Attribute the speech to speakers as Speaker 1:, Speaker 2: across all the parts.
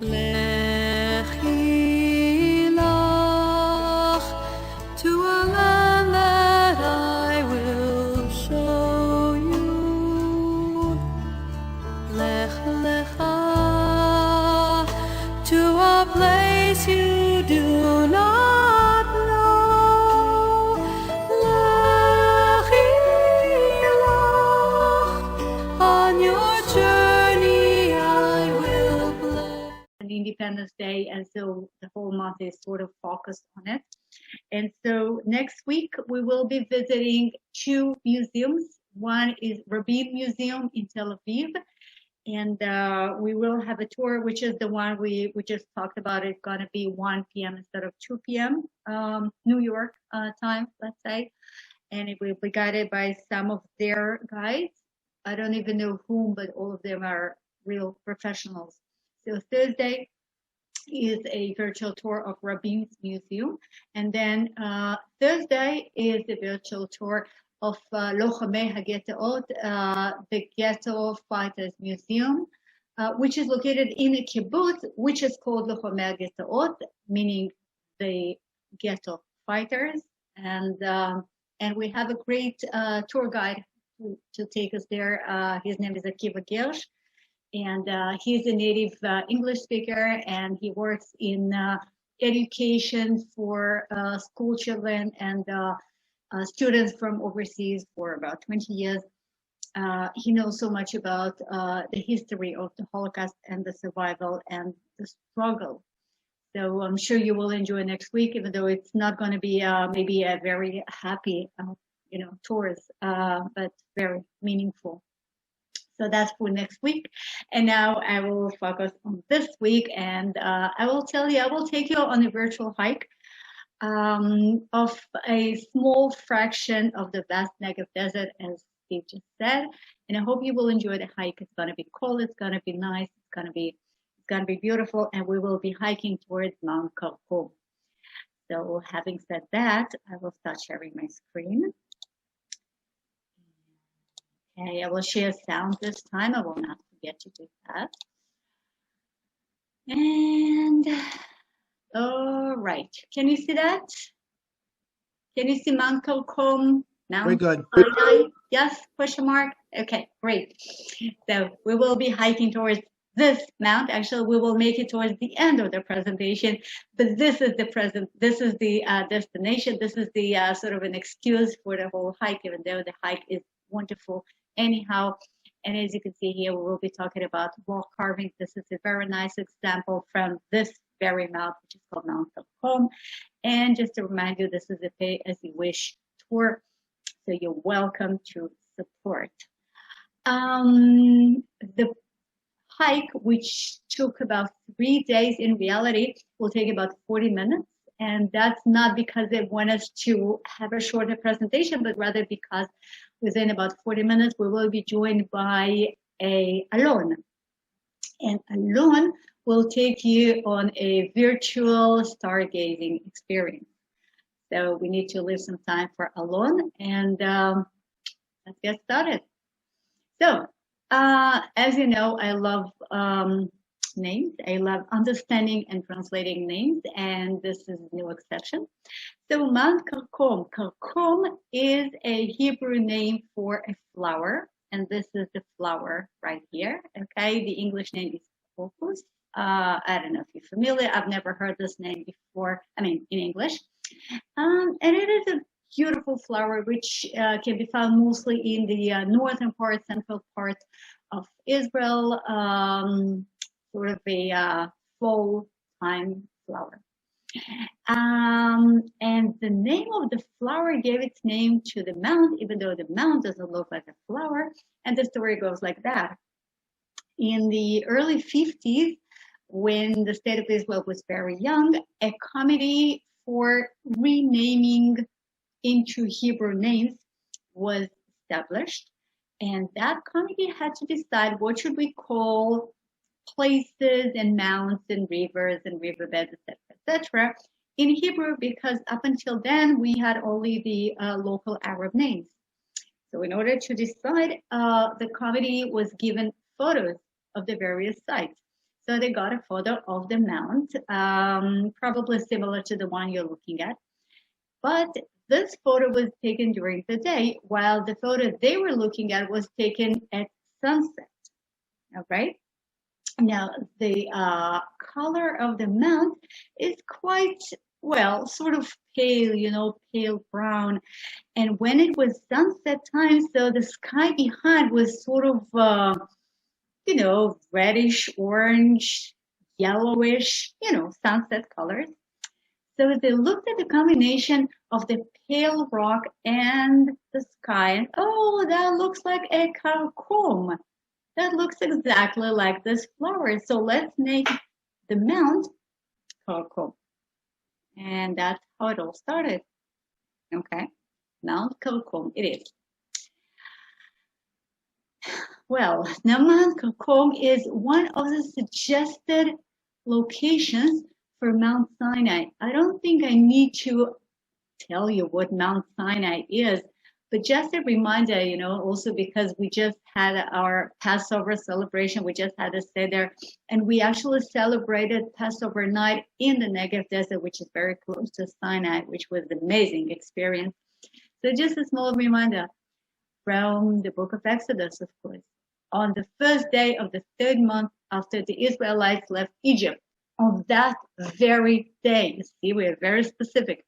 Speaker 1: Lechi lach to a land that I will show you. Lech lecha to a place you do not know. Lechi lach on your journey I will bless.
Speaker 2: Independence Day, and so the whole month is sort of focused on it. And so next week we will be visiting two museums. One is Rabin Museum in Tel Aviv, and we will have a tour, which is the one we just talked about. It's going to be 1 p.m. instead of 2 p.m. New York time, let's say, and it will be guided by some of their guides. I don't even know whom, but all of them are real professionals. So Thursday is a virtual tour of Rabin's Museum. And then Thursday is the virtual tour of Lochamei HaGetaot, the Ghetto Fighters Museum, which is located in a kibbutz, which is called Lochamei HaGetaot, meaning the ghetto fighters. And we have a great tour guide to take us there. His name is Akiva Gersh. And he's a native English speaker, and he works in education for school children and students from overseas for about 20 years. He knows so much about the history of the Holocaust and the survival and the struggle. So I'm sure you will enjoy next week, even though it's not going to be maybe a very happy, tours, but very meaningful. So that's for next week. And now I will focus on this week, and I will take you on a virtual hike of a small fraction of the vast Negev desert, as Steve just said. And I hope you will enjoy the hike. It's going to be cold. It's going to be nice. It's going to be beautiful. And we will be hiking towards Mount Karkom. So having said that, I will start sharing my screen. Okay, I will share sound this time. I will not forget to do that. And all right, can you see that? Can you see Mount Karkom?
Speaker 3: Very good.
Speaker 2: Sinai? Yes, question mark. Okay, great. So we will be hiking towards this mount. Actually, we will make it towards the end of the presentation, but this is the destination. This is the sort of an excuse for the whole hike, even though the hike is wonderful anyhow. And as you can see here, we will be talking about wall carving. This is a very nice example from this very mount, which is called Mount Karkom. And just to remind you, this is a pay as you wish tour, so you're welcome to support. The hike, which took about 3 days, in reality will take about 40 minutes. And that's not because they want us to have a shorter presentation, but rather because within about 40 minutes, we will be joined by Alon. And Alon will take you on a virtual stargazing experience. So we need to leave some time for Alon, and let's get started. So, as you know, I love names. I love understanding and translating names, and this is no exception. So Mount Karkom. Karkom is a Hebrew name for a flower, and this is the flower right here. Okay, the English name is crocus. I don't know if you're familiar. I've never heard this name before. I mean, in English. And it is a beautiful flower which can be found mostly in the northern part, central part of Israel. Sort of a fall time flower. And the name of the flower gave its name to the mount, even though the mount doesn't look like a flower. And the story goes like that. In the early 50s, when the state of Israel was very young, a committee for renaming into Hebrew names was established. And that committee had to decide what should we call places and mounts and rivers and riverbeds, etc., in Hebrew, because up until then we had only the local Arab names. So in order to decide, the committee was given photos of the various sites. So they got a photo of the mount, probably similar to the one you're looking at. But this photo was taken during the day, while the photo they were looking at was taken at sunset. All right. Now, the color of the mount is quite, well, sort of pale, pale brown. And when it was sunset time, so the sky behind was sort of, reddish, orange, yellowish, sunset colors. So they looked at the combination of the pale rock and the sky, and oh, that looks like a Karkom. That looks exactly like this flower. So let's make the mount Karkom. And that's how it all started. Okay, Mount Karkom it is. Well, now Mount Karkom is one of the suggested locations for Mount Sinai. I don't think I need to tell you what Mount Sinai is, but just a reminder, also because we just had our Passover celebration, we just had a Seder, and we actually celebrated Passover night in the Negev desert, which is very close to Sinai, which was an amazing experience. So just a small reminder from the book of Exodus, of course. On the first day of the third month after the Israelites left Egypt, on that very day, you see, we're very specific,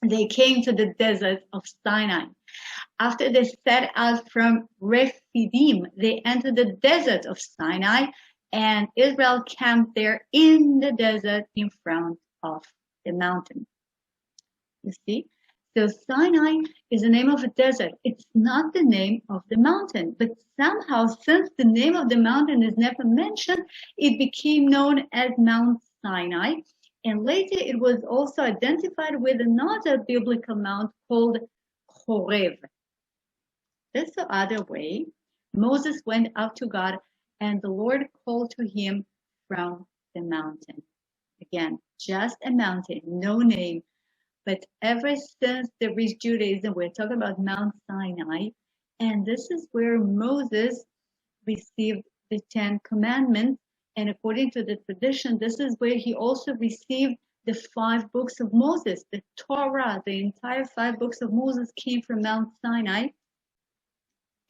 Speaker 2: they came to the desert of Sinai. After they set out from Rephidim, they entered the desert of Sinai, and Israel camped there in the desert in front of the mountain. You see? So Sinai is the name of a desert. It's not the name of the mountain. But somehow, since the name of the mountain is never mentioned, it became known as Mount Sinai. And later it was also identified with another biblical mount called Horeb. That's the other way. Moses went up to God, and the Lord called to him from the mountain. Again, just a mountain, no name. But ever since there is Judaism, we're talking about Mount Sinai, and this is where Moses received the 10 Commandments. And according to the tradition, this is where he also received the 5 books of Moses, the Torah. The entire 5 books of Moses came from Mount Sinai.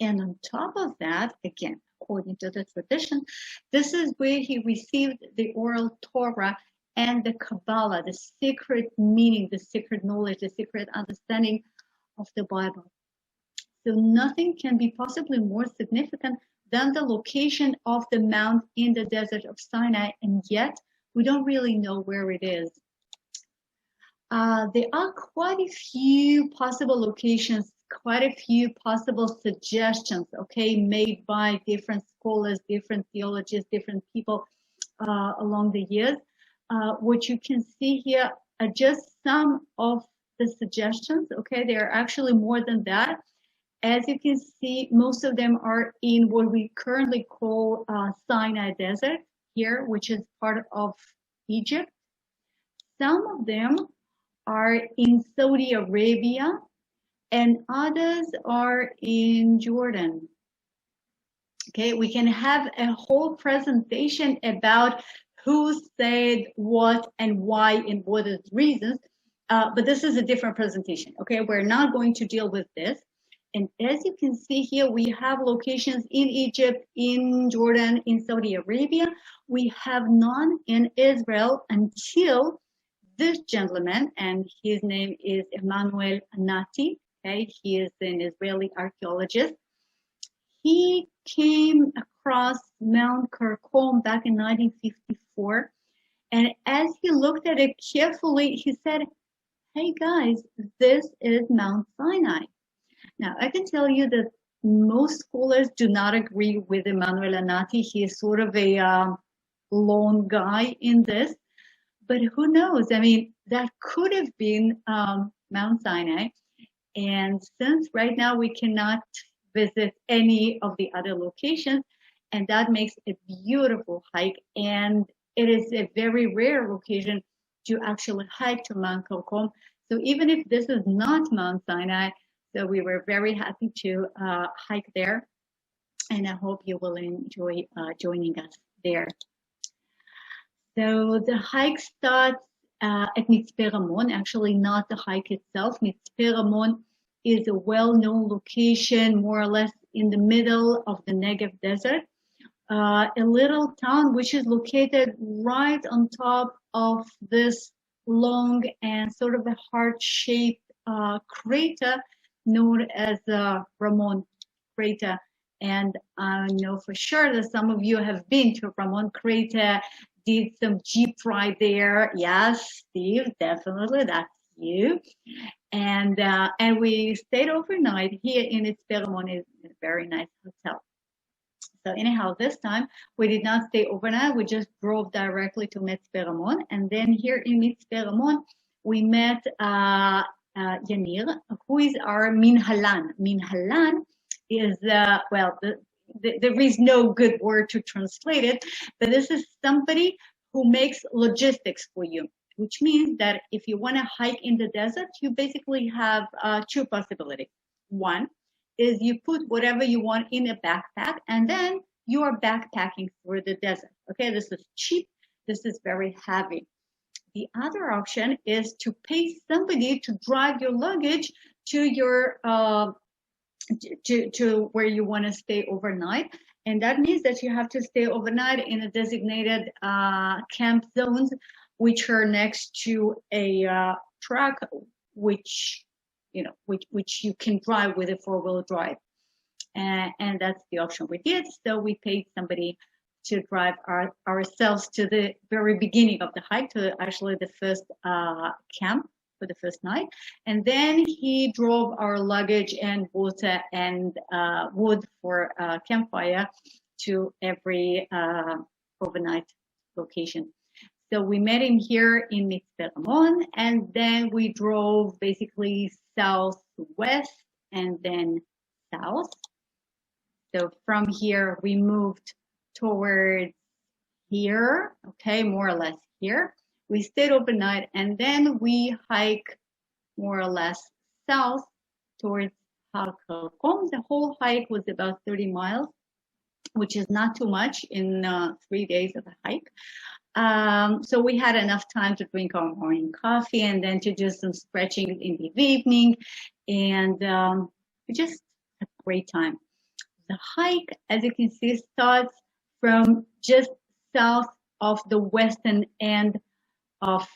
Speaker 2: And on top of that, again, according to the tradition, this is where he received the oral Torah and the Kabbalah, the secret meaning, the secret knowledge, the secret understanding of the Bible. So nothing can be possibly more significant than the location of the mount in the desert of Sinai, and yet we don't really know where it is. There are quite a few possible locations, quite a few possible suggestions, okay, made by different scholars, different theologians, different people along the years. What you can see here are just some of the suggestions, okay? There are actually more than that. As you can see, most of them are in what we currently call Sinai Desert here, which is part of Egypt. Some of them are in Saudi Arabia, and others are in Jordan. Okay, we can have a whole presentation about who said what and why and what are the reasons, but this is a different presentation, okay? We're not going to deal with this. And as you can see here, we have locations in Egypt, in Jordan, in Saudi Arabia. We have none in Israel until this gentleman, and his name is Emmanuel Anati, okay? He is an Israeli archaeologist. He came across Mount Karkom back in 1954, and as he looked at it carefully, he said, hey guys, this is Mount Sinai. Now, I can tell you that most scholars do not agree with Emmanuel Anati. He is sort of a lone guy in this, but who knows? I mean, that could have been Mount Sinai, and since right now we cannot visit any of the other locations, and that makes a beautiful hike, and it is a very rare location to actually hike to Mount Karkom. So even if this is not Mount Sinai, so we were very happy to hike there, and I hope you will enjoy joining us there. So the hike starts at Mitzpe Ramon, actually not the hike itself. Mitzpe Ramon is a well-known location, more or less in the middle of the Negev desert. A little town which is located right on top of this long and sort of a heart-shaped crater known as Ramon crater. And I know for sure that some of you have been to Ramon crater, did some jeep ride there. Yes, Steve, definitely, that's you. And we stayed overnight here in Mitzpe Ramon, is a very nice hotel. So anyhow, this time we did not stay overnight. We just drove directly to Mitzpe Ramon. And then here in Mitzpe Ramon, we met Yanir, who is our Minhalan. Minhalan is, there is no good word to translate it, but this is somebody who makes logistics for you, which means that if you want to hike in the desert, you basically have two possibilities. One is you put whatever you want in a backpack, and then you are backpacking through the desert. Okay, this is cheap. This is very heavy. The other option is to pay somebody to drive your luggage to your to where you want to stay overnight, and that means that you have to stay overnight in a designated camp zones, which are next to a track, which you can drive with a four-wheel drive, and that's the option we did. So we paid somebody to drive ourselves to the very beginning of the hike, to actually the first camp for the first night, and then he drove our luggage and water and wood for campfire to every overnight location. So we met him here in Mitzpe Ramon, and then we drove basically southwest and then south. So from here we moved towards here, okay, more or less here. We stayed overnight, and then we hike more or less south towards Karkom. The whole hike was about 30 miles, which is not too much in 3 days of a hike. So we had enough time to drink our morning coffee and then to do some stretching in the evening, and we just had a great time. The hike, as you can see, starts from just south of the western end of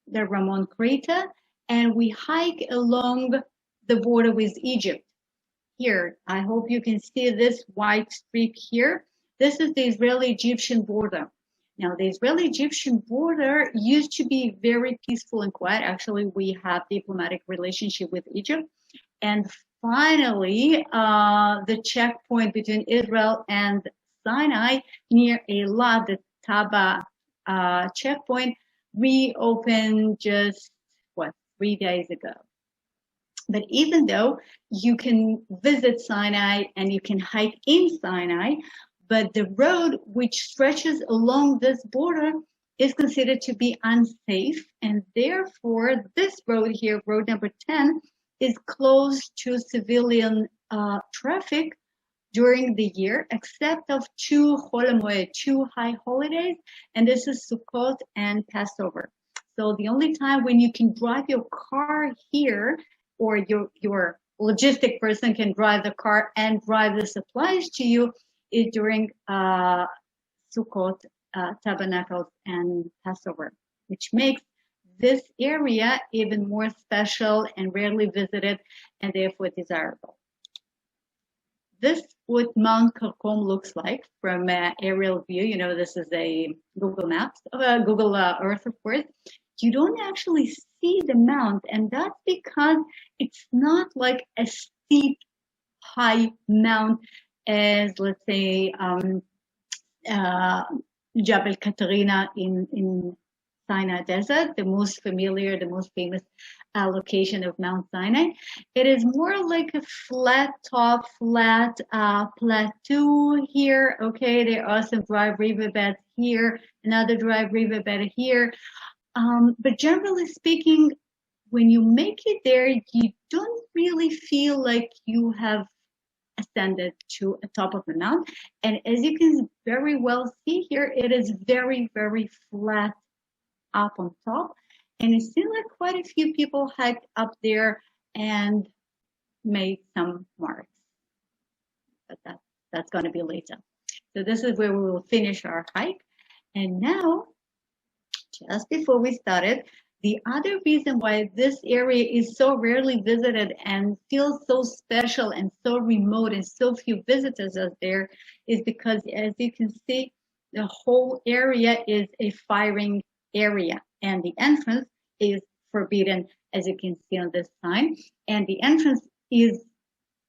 Speaker 2: the Ramon crater, and we hike along the border with Egypt. Here, I hope you can see this white streak here. This is the Israeli-Egyptian border. Now, the Israeli-Egyptian border used to be very peaceful and quiet. Actually, we have diplomatic relationship with Egypt. And finally, the checkpoint between Israel and Sinai near Eilat, the Taba checkpoint, reopened just, 3 days ago. But even though you can visit Sinai and you can hike in Sinai, but the road which stretches along this border is considered to be unsafe, and therefore this road here, road number 10, is closed to civilian traffic during the year, except of two Chol HaMoed, two high holidays, and this is Sukkot and Passover. So the only time when you can drive your car here, or your logistic person can drive the car and drive the supplies to you, is during Sukkot, Tabernacles, and Passover, which makes this area even more special and rarely visited, and therefore desirable. This is what Mount Karkom looks like from aerial view. You know, this is a Google Maps, Google Earth, of course. You don't actually see the mount, and that's because it's not like a steep, high mount as, let's say, Jabal Katarina in Sinai Desert, the most familiar, the most famous location of Mount Sinai. It is more like a flat top, flat plateau here. Okay, there are some dry riverbeds here, another dry riverbed here. But generally speaking, when you make it there, you don't really feel like you have ascended to the top of the mountain. And as you can very well see here, it is very, very flat up on top. And it seems like quite a few people hiked up there and made some marks. But that's going to be later. So this is where we will finish our hike. And now, just before we started, the other reason why this area is so rarely visited and feels so special and so remote and so few visitors are there is because, as you can see, the whole area is a firing area, and the entrance is forbidden, as you can see on this sign. And the entrance is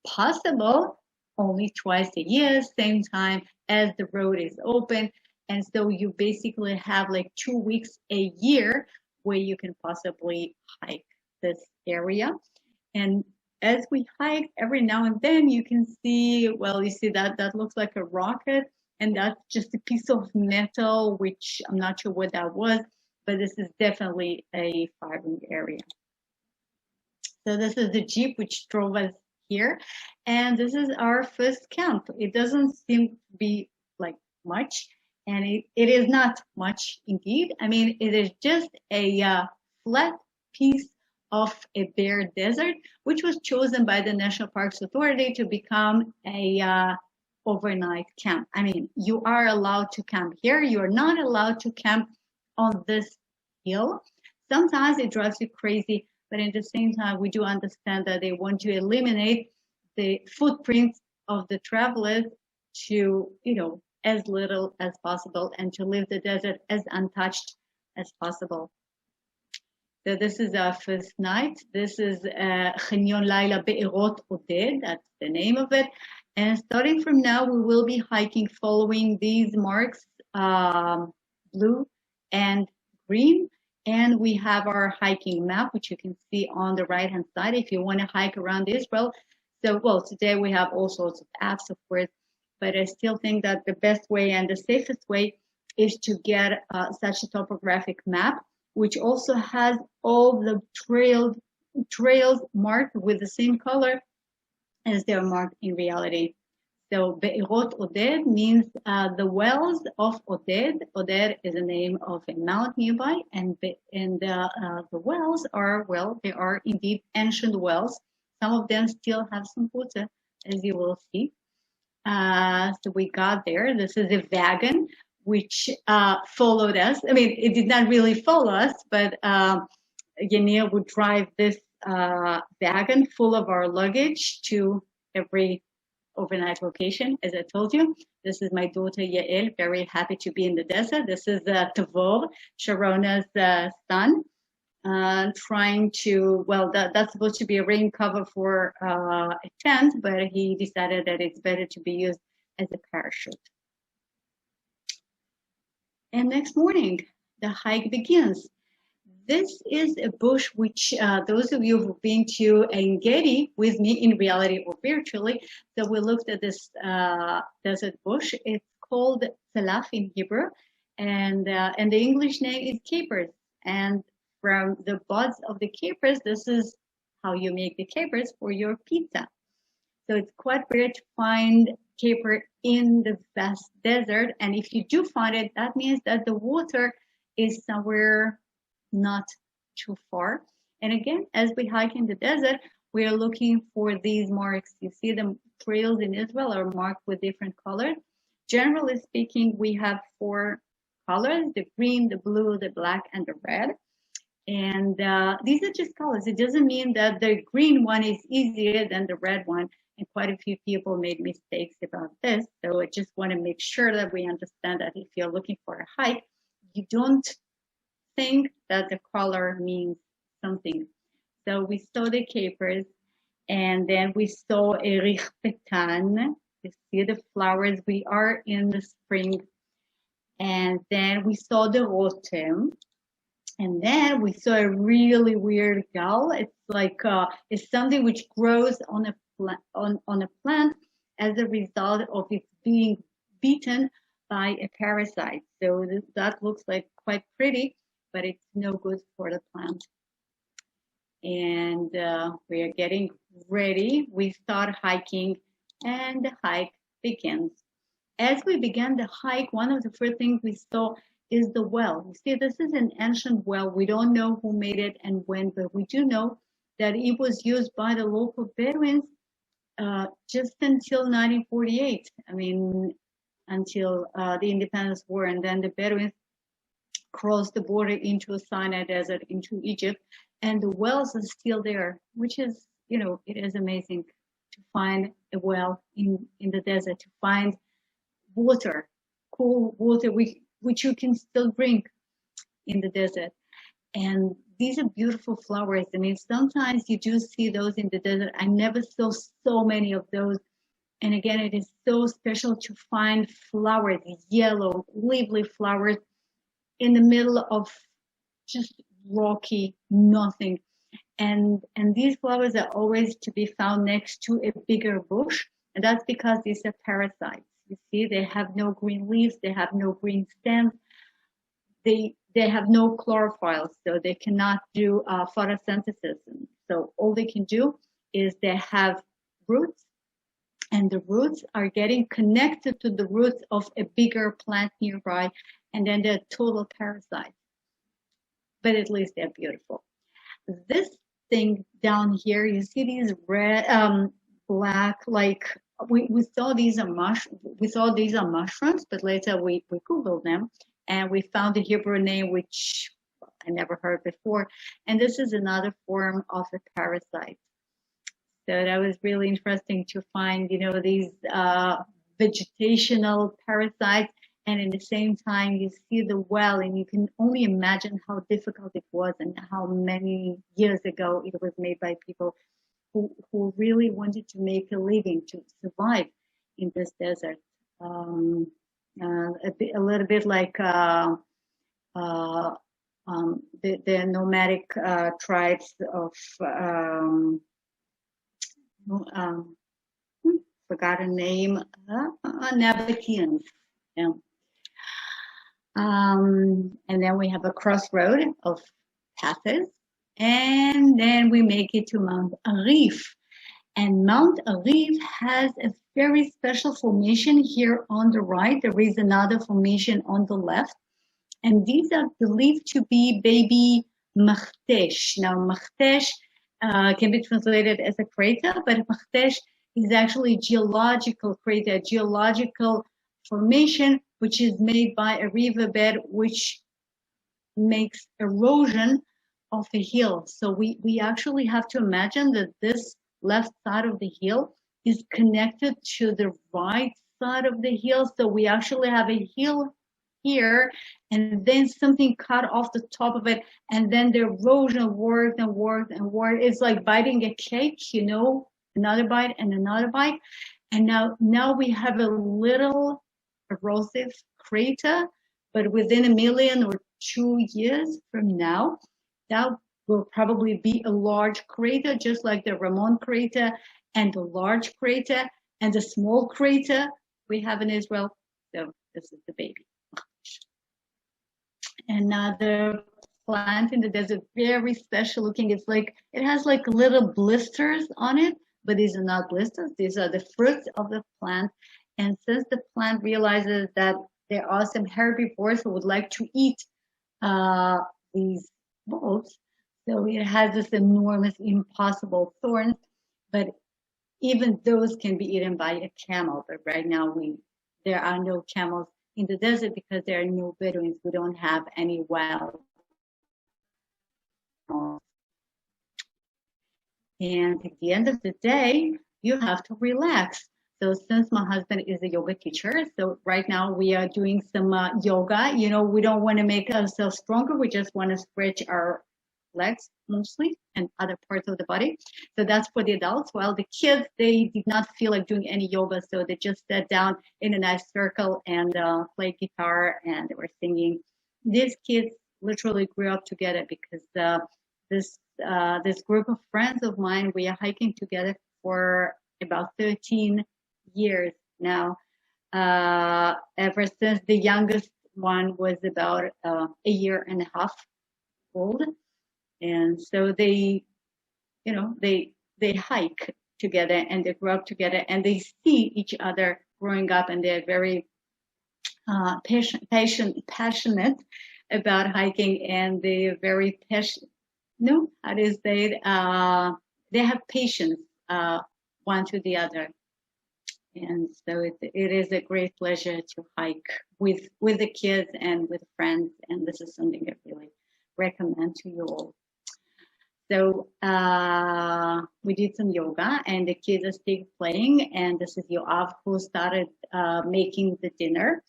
Speaker 2: possible only twice a year, same time as the road is open. And so you basically have like 2 weeks a year where you can possibly hike this area. And as we hike, every now and then you can see, well, you see that looks like a rocket, and that's just a piece of metal, which I'm not sure what that was, but this is definitely a firing area. So this is the Jeep which drove us here, and this is our first camp. It doesn't seem to be like much, and it is not much indeed. I mean, it is just a flat piece of a bare desert, which was chosen by the National Parks Authority to become a overnight camp. I mean, you are allowed to camp here. You are not allowed to camp on this hill. Sometimes it drives you crazy, but at the same time, we do understand that they want to eliminate the footprints of the travelers to, as little as possible, and to leave the desert as untouched as possible. So this is our first night. This is Chenion Laila Be'erot Oded, that's the name of it. And starting from now, we will be hiking following these marks, blue and green. And we have our hiking map, which you can see on the right-hand side if you want to hike around Israel. So, well, today we have all sorts of apps, of course, but I still think that the best way and the safest way is to get such a topographic map, which also has all the trails marked with the same color as they're marked in reality. So Be'erot Oded means the wells of Oded. Oded is the name of a mount nearby, and the wells are, well, they are indeed ancient wells. Some of them still have some water, as you will see. So we got there. This is a wagon which followed us. I mean, it did not really follow us, but Yanir would drive this wagon full of our luggage to every overnight location, as I told you. This is my daughter Yael, very happy to be in the desert. This is Tavor, Sharona's son, trying to, well, that's supposed to be a rain cover for a tent, but he decided that it's better to be used as a parachute. And next morning, the hike begins. This is a bush which those of you who've been to En Gedi with me in reality or virtually, so we looked at this desert bush. It's called Salaf in Hebrew, and the English name is capers. And from the buds of the capers, this is how you make the capers for your pizza. So it's quite rare to find caper in the vast desert, and if you do find it, that means that the water is somewhere not too far. And again, as we hike in the desert, we are looking for these marks. You see the trails in Israel are marked with different colors. Generally speaking, we have 4 colors: the green, the blue, the black, and the red. And these are just colors. It doesn't mean that the green one is easier than the red one. And quite a few people made mistakes about this. So I just want to make sure that we understand that if you're looking for a hike, you don't think that the color means something. So we saw the capers, and then we saw Erich Petan. You see the flowers. We are in the spring. And then we saw the Rotem. And then we saw a really weird gal. It's like it's something which grows on a plant as a result of it being beaten by a parasite. So that looks like quite pretty, but it's no good for the plant. And we are getting ready. We start hiking and the hike begins. As we began the hike, one of the first things we saw is the well. You see, this is an ancient well. We don't know who made it and when, but we do know that it was used by the local Bedouins just until 1948. I mean, until the Independence War, and then the Bedouins crossed the border into the Sinai Desert, into Egypt, and the wells are still there, which is, it is amazing to find a well in the desert, to find water, cool water, which you can still drink in the desert. And these are beautiful flowers. I mean, sometimes you do see those in the desert. I never saw so many of those. And again, it is so special to find flowers, yellow, lively flowers in the middle of just rocky nothing. And these flowers are always to be found next to a bigger bush. And that's because these are parasites. You see, they have no green leaves, they have no green stems, they have no chlorophyll, so they cannot do photosynthesis. And so all they can do is they have roots, and the roots are getting connected to the roots of a bigger plant nearby, and then they're total parasites. But at least they're beautiful. This thing down here, you see these red, black, like we saw these are mushrooms, but later we Googled them and we found the Hebrew name, which I never heard before. And this is another form of a parasite. So that was really interesting to find, these vegetational parasites. And at the same time, you see the well, and you can only imagine how difficult it was and how many years ago it was made by people who really wanted to make a living, to survive in this desert. A little bit like the nomadic tribes of forgotten name, Nabateans. Yeah. And then we have a crossroad of paths, and then we make it to Mount Arif. And Mount Arif has a very special formation here on the right. There is another formation on the left, and these are believed to be baby Machtesh. Now, Machtesh can be translated as a crater, but Machtesh is actually geological crater, geological formation, which is made by a riverbed, which makes erosion of a hill. So we actually have to imagine that this left side of the hill is connected to the right side of the hill. So we actually have a hill here, and then something cut off the top of it, and then the erosion worked and worked and worked. It's like biting a cake, another bite and another bite. And now we have a little erosive crater, but within 1 million or 2 years from now, that will probably be a large crater, just like the Ramon crater and the large crater and the small crater we have in Israel. So this is the baby. Another plant in the desert, very special looking. It's like, it has like little blisters on it, but these are not blisters. These are the fruits of the plant. And since the plant realizes that there are some herbivores who would like to eat these bulbs, so it has this enormous, impossible thorns, but even those can be eaten by a camel. But right now there are no camels in the desert because there are no Bedouins. We don't have any wild. And at the end of the day, you have to relax. So since my husband is a yoga teacher, so right now we are doing some yoga. We don't want to make ourselves stronger. We just want to stretch our legs mostly and other parts of the body. So that's for the adults. While the kids, they did not feel like doing any yoga. So they just sat down in a nice circle and played guitar, and they were singing. These kids literally grew up together because this group of friends of mine, we are hiking together for about 13 years now, ever since the youngest one was about a year and a half old. And so they hike together, and they grow up together, and they see each other growing up, and they're very passionate about hiking, and they're very passionate. No, how do you say it? They have patience one to the other, and so it is a great pleasure to hike with the kids and with friends, and this is something I really recommend to you all. So we did some yoga, and the kids are still playing, and this is Yoav who started making the dinner.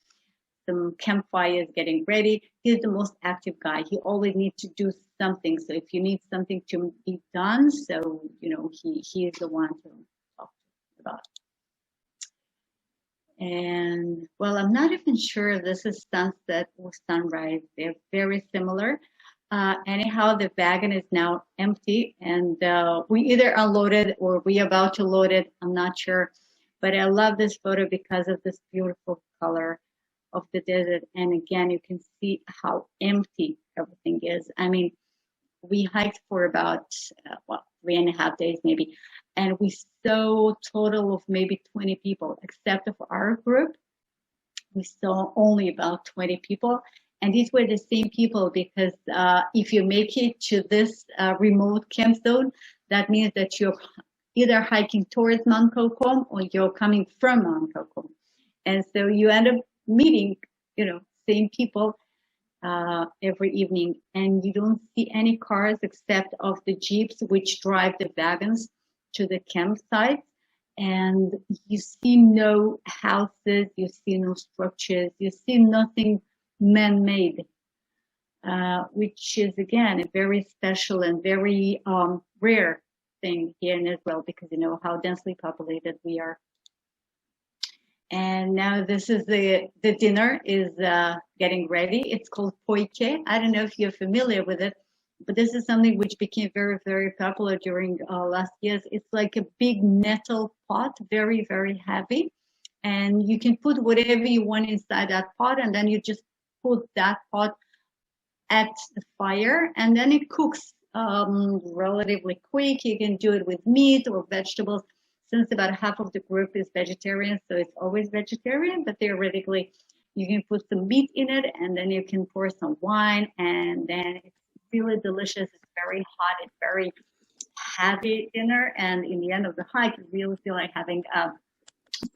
Speaker 2: Some campfires getting ready. He's the most active guy. He always needs to do something. So if you need something to be done, so he is the one to talk about. And well, I'm not even sure if this is sunset or sunrise. They're very similar. Anyhow, the wagon is now empty, and we either unloaded or we about to load it. I'm not sure, but I love this photo because of this beautiful color of the desert. And again, you can see how empty everything is. I mean, we hiked for about 3.5 days maybe, and we saw a total of maybe 20 people, except for our group. We saw only about 20 people, and these were the same people, because if you make it to this remote camp zone, that means that you're either hiking towards Mount Karkom or you're coming from Mount Karkom, and so you end up meeting, same people every evening, and you don't see any cars except of the jeeps which drive the wagons to the campsite, and you see no houses, you see no structures, you see nothing man-made, which is again a very special and very rare thing here in Israel, because you know how densely populated we are. And now this is the dinner is getting ready. It's called poike. I don't know if you're familiar with it, but this is something which became very, very popular during last years. It's like a big metal pot, very, very heavy. And you can put whatever you want inside that pot, and then you just put that pot at the fire, and then it cooks relatively quick. You can do it with meat or vegetables. Since about half of the group is vegetarian, so it's always vegetarian, but theoretically you can put some meat in it, and then you can pour some wine, and then it's really delicious. It's very hot, it's very heavy dinner, and in the end of the hike, you really feel like having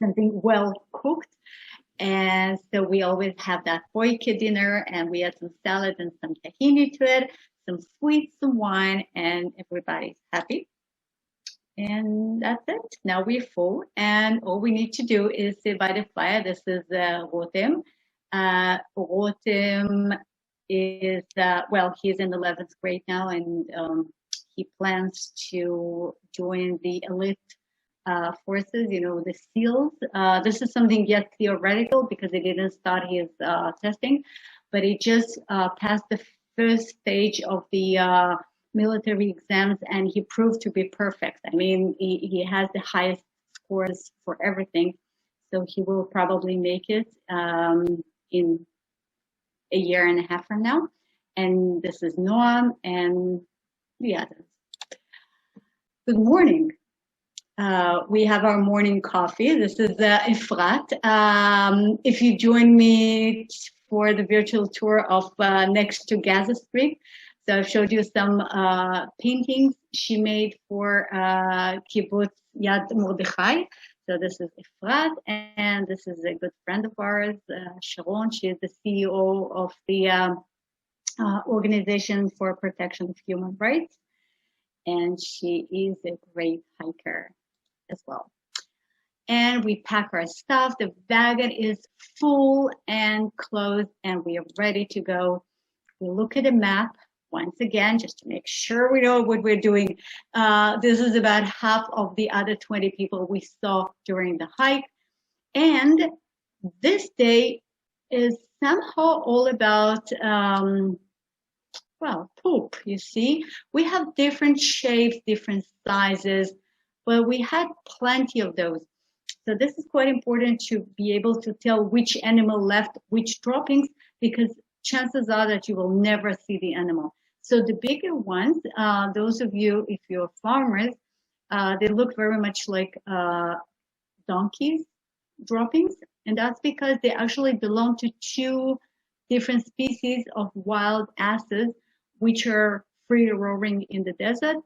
Speaker 2: something well cooked. And so we always have that poike dinner, and we add some salad and some tahini to it, some sweets, some wine, and everybody's happy. And that's it. Now we're full, and all we need to do is sit by the fire. This is Rotem. Rotem is, he's in 11th grade now, and he plans to join the elite forces, the SEALs. This is something yet theoretical because he didn't start his testing, but he just passed the first stage of the military exams, and he proved to be perfect. I mean, he has the highest scores for everything, so he will probably make it in a year and a half from now. And this is Noam and the others. Good morning. We have our morning coffee. This is Efrat. If you join me for the virtual tour of next to Gaza Street, so I've showed you some paintings she made for Kibbutz Yad Mordechai. So this is Efrat, and this is a good friend of ours, Sharon. She is the CEO of the Organization for Protection of Human Rights, and she is a great hiker as well. And we pack our stuff. The wagon is full and closed, and we are ready to go. We look at the map once again, just to make sure we know what we're doing. This is about half of the other 20 people we saw during the hike. And this day is somehow all about, poop, you see. We have different shapes, different sizes, but we had plenty of those. So this is quite important to be able to tell which animal left which droppings, because chances are that you will never see the animal. So the bigger ones, those of you, if you're farmers, They look very much like donkeys droppings, and that's because they actually belong to two different species of wild asses, which are free roaming in the desert.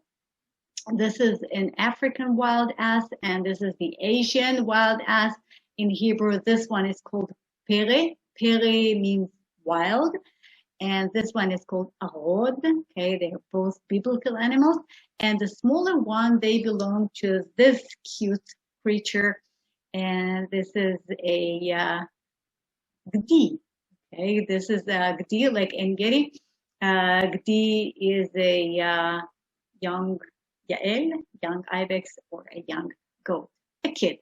Speaker 2: This is an African wild ass, and this is the Asian wild ass. In Hebrew, this one is called pere. Pere means wild, and this one is called arod. Okay, they are both biblical animals, and the smaller one, they belong to this cute creature, and this is a gdi. Okay, this is a gdi, like engedi. Gdi is a young yael, young ibex, or a young goat, a kid.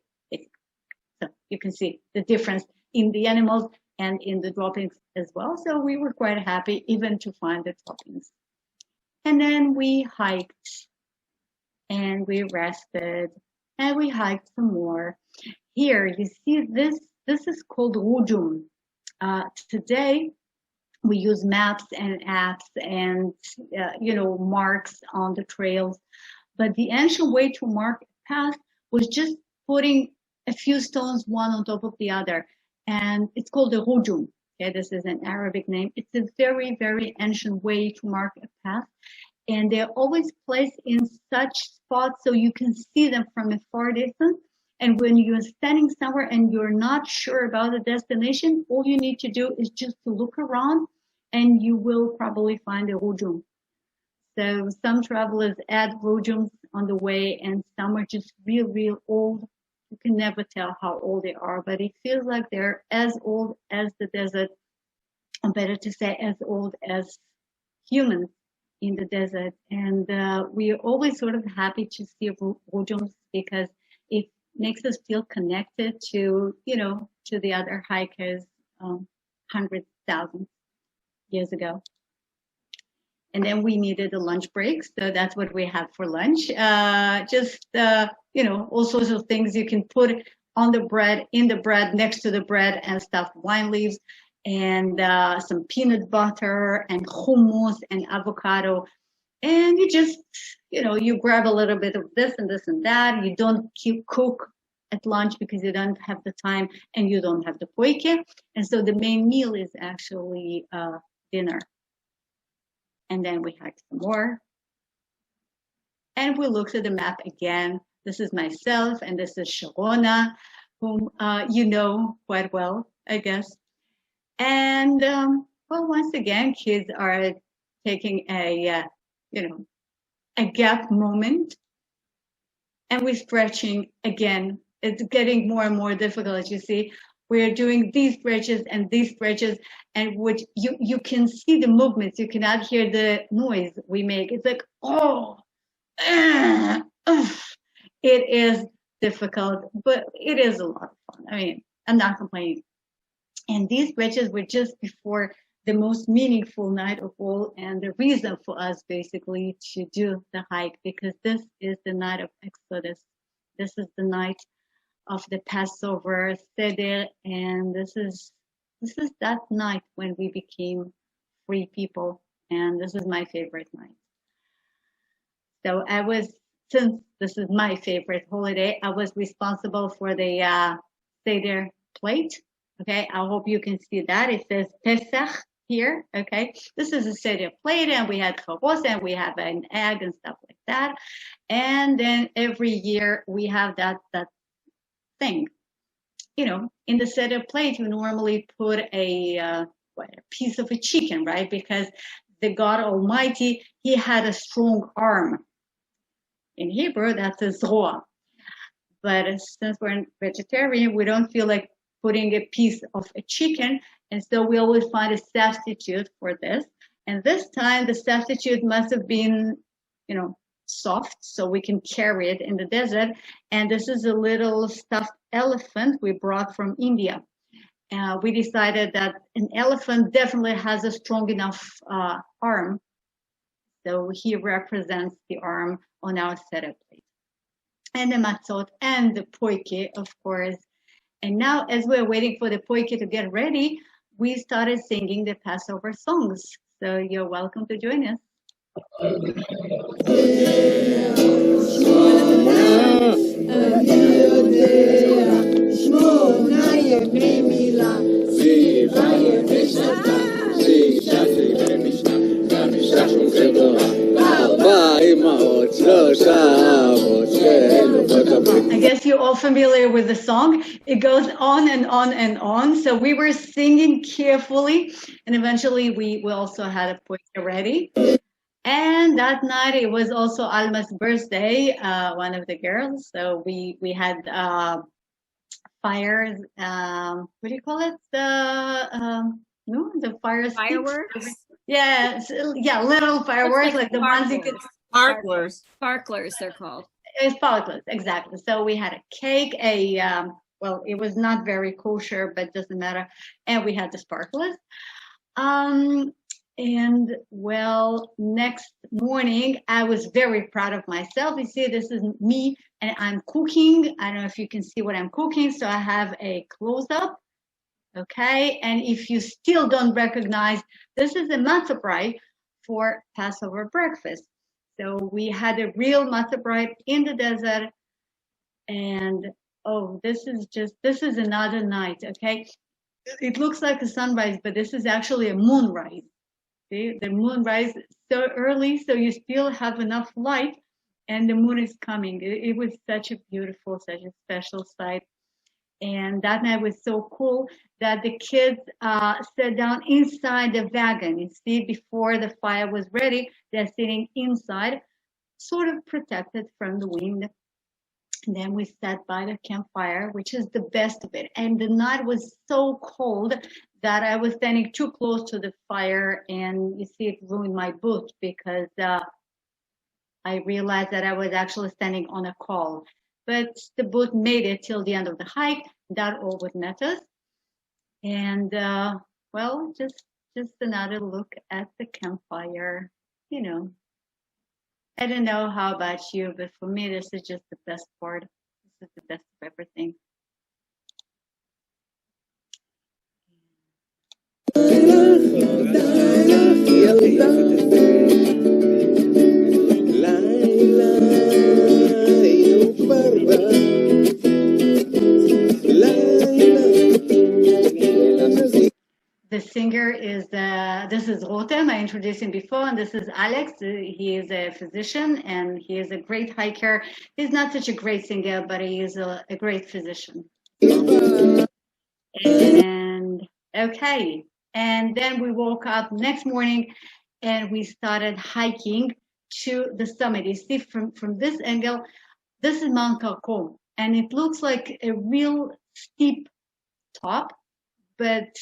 Speaker 2: So you can see the difference in the animals and in the droppings as well. So we were quite happy even to find the droppings. And then we hiked and we rested and we hiked some more. Here you see this is called rujum. Today we use maps and apps and marks on the trails, but the ancient way to mark a path was just putting a few stones one on top of the other, and it's called the rujum. Okay, this is an Arabic name. It's a very, very ancient way to mark a path, and they're always placed in such spots so you can see them from a far distance. And when you're standing somewhere and you're not sure about the destination, all you need to do is just to look around, and you will probably find a rujum. So some travelers add rujums on the way, and some are just real, real old. You can never tell how old they are, but it feels like they're as old as the desert, or better to say as old as humans in the desert. And we are always sort of happy to see rujums because it makes us feel connected to the other hikers hundreds, thousands years ago. And then we needed a lunch break, so that's what we had for lunch. All sorts of things you can put on the bread, in the bread, next to the bread, and stuffed wine leaves, and some peanut butter, and hummus, and avocado. And you just, you grab a little bit of this and this and that. You don't cook at lunch because you don't have the time and you don't have the poike. And so the main meal is actually dinner. And then we hiked some more. And we looked at the map again. This is myself, and this is Sharona, whom you know quite well, I guess. And, once again, kids are taking a gap moment. And we're stretching again. It's getting more and more difficult, as you see. We're doing these stretches, and which you can see the movements. You cannot hear the noise we make. It's like, it is difficult, but it is a lot of fun. I mean, I'm not complaining. And these stretches were just before the most meaningful night of all, and the reason for us basically to do the hike, because this is the night of Exodus. This is the night of the Passover, Seder, and this is that night when we became free people, and this is my favorite night. So since this is my favorite holiday, I was responsible for the Seder plate. Okay, I hope you can see that. It says Pesach here. Okay, this is a Seder plate, and we had chavos, and we have an egg and stuff like that. And then every year we have that thing. In the Seder plate, you normally put a piece of a chicken, right? Because the God Almighty, He had a strong arm. In Hebrew, that's a zroa. But since we're vegetarian, we don't feel like putting a piece of a chicken, and so we always find a substitute for this. And this time, the substitute must have been, soft, so we can carry it in the desert. And this is a little stuffed elephant we brought from India. We decided that an elephant definitely has a strong enough arm, so he represents the arm on our Seder plate. And the matzot and the poike, of course. And now, as we're waiting for the poike to get ready, we started singing the Passover songs. So you're welcome to join us. I guess you're all familiar with the song. It goes on and on and on. So we were singing carefully, and eventually we also had a pointer ready. And that night it was also Alma's birthday, one of the girls. So we had fires. What do you call it? The fire
Speaker 3: Fireworks?
Speaker 2: Yeah, yeah, little fireworks like the ones you could.
Speaker 3: Sparklers. Sparklers, they're called.
Speaker 2: Sparklers, exactly. So we had a cake, well, it was not very kosher, but doesn't matter. And we had the sparklers. And well, next morning, I was very proud of myself. You see, this is me, and I'm cooking. I don't know if you can see what I'm cooking. So I have a close-up, okay? And if you still don't recognize, this is a matzah brei for Passover breakfast. So we had a real matzah brei in the desert. And, oh, this is another night, okay? It looks like a sunrise, but this is actually a moonrise. See, the moon rises so early, so you still have enough light, and the moon is coming. It was such a beautiful, such a special sight. And that night was so cool that the kids sat down inside the wagon. You see, before the fire was ready, they're sitting inside, sort of protected from the wind. And then we sat by the campfire, which is the best of it. And the night was so cold that I was standing too close to the fire, and you see it ruined my boot because I realized that I was actually standing on a col. But the boot made it till the end of the hike. That all what matters. And well, just another look at the campfire. You know, I don't know how about you, but for me, this is just the best part. This is the best of everything. The singer is, this is Rotem, I introduced him before, and this is Alex. He is a physician, and he is a great hiker. He's not such a great singer, but he is a great physician. And, okay, and then we woke up next morning, and we started hiking to the summit. You see, from this angle, this is Mount Karkom, and it looks like a real steep top, but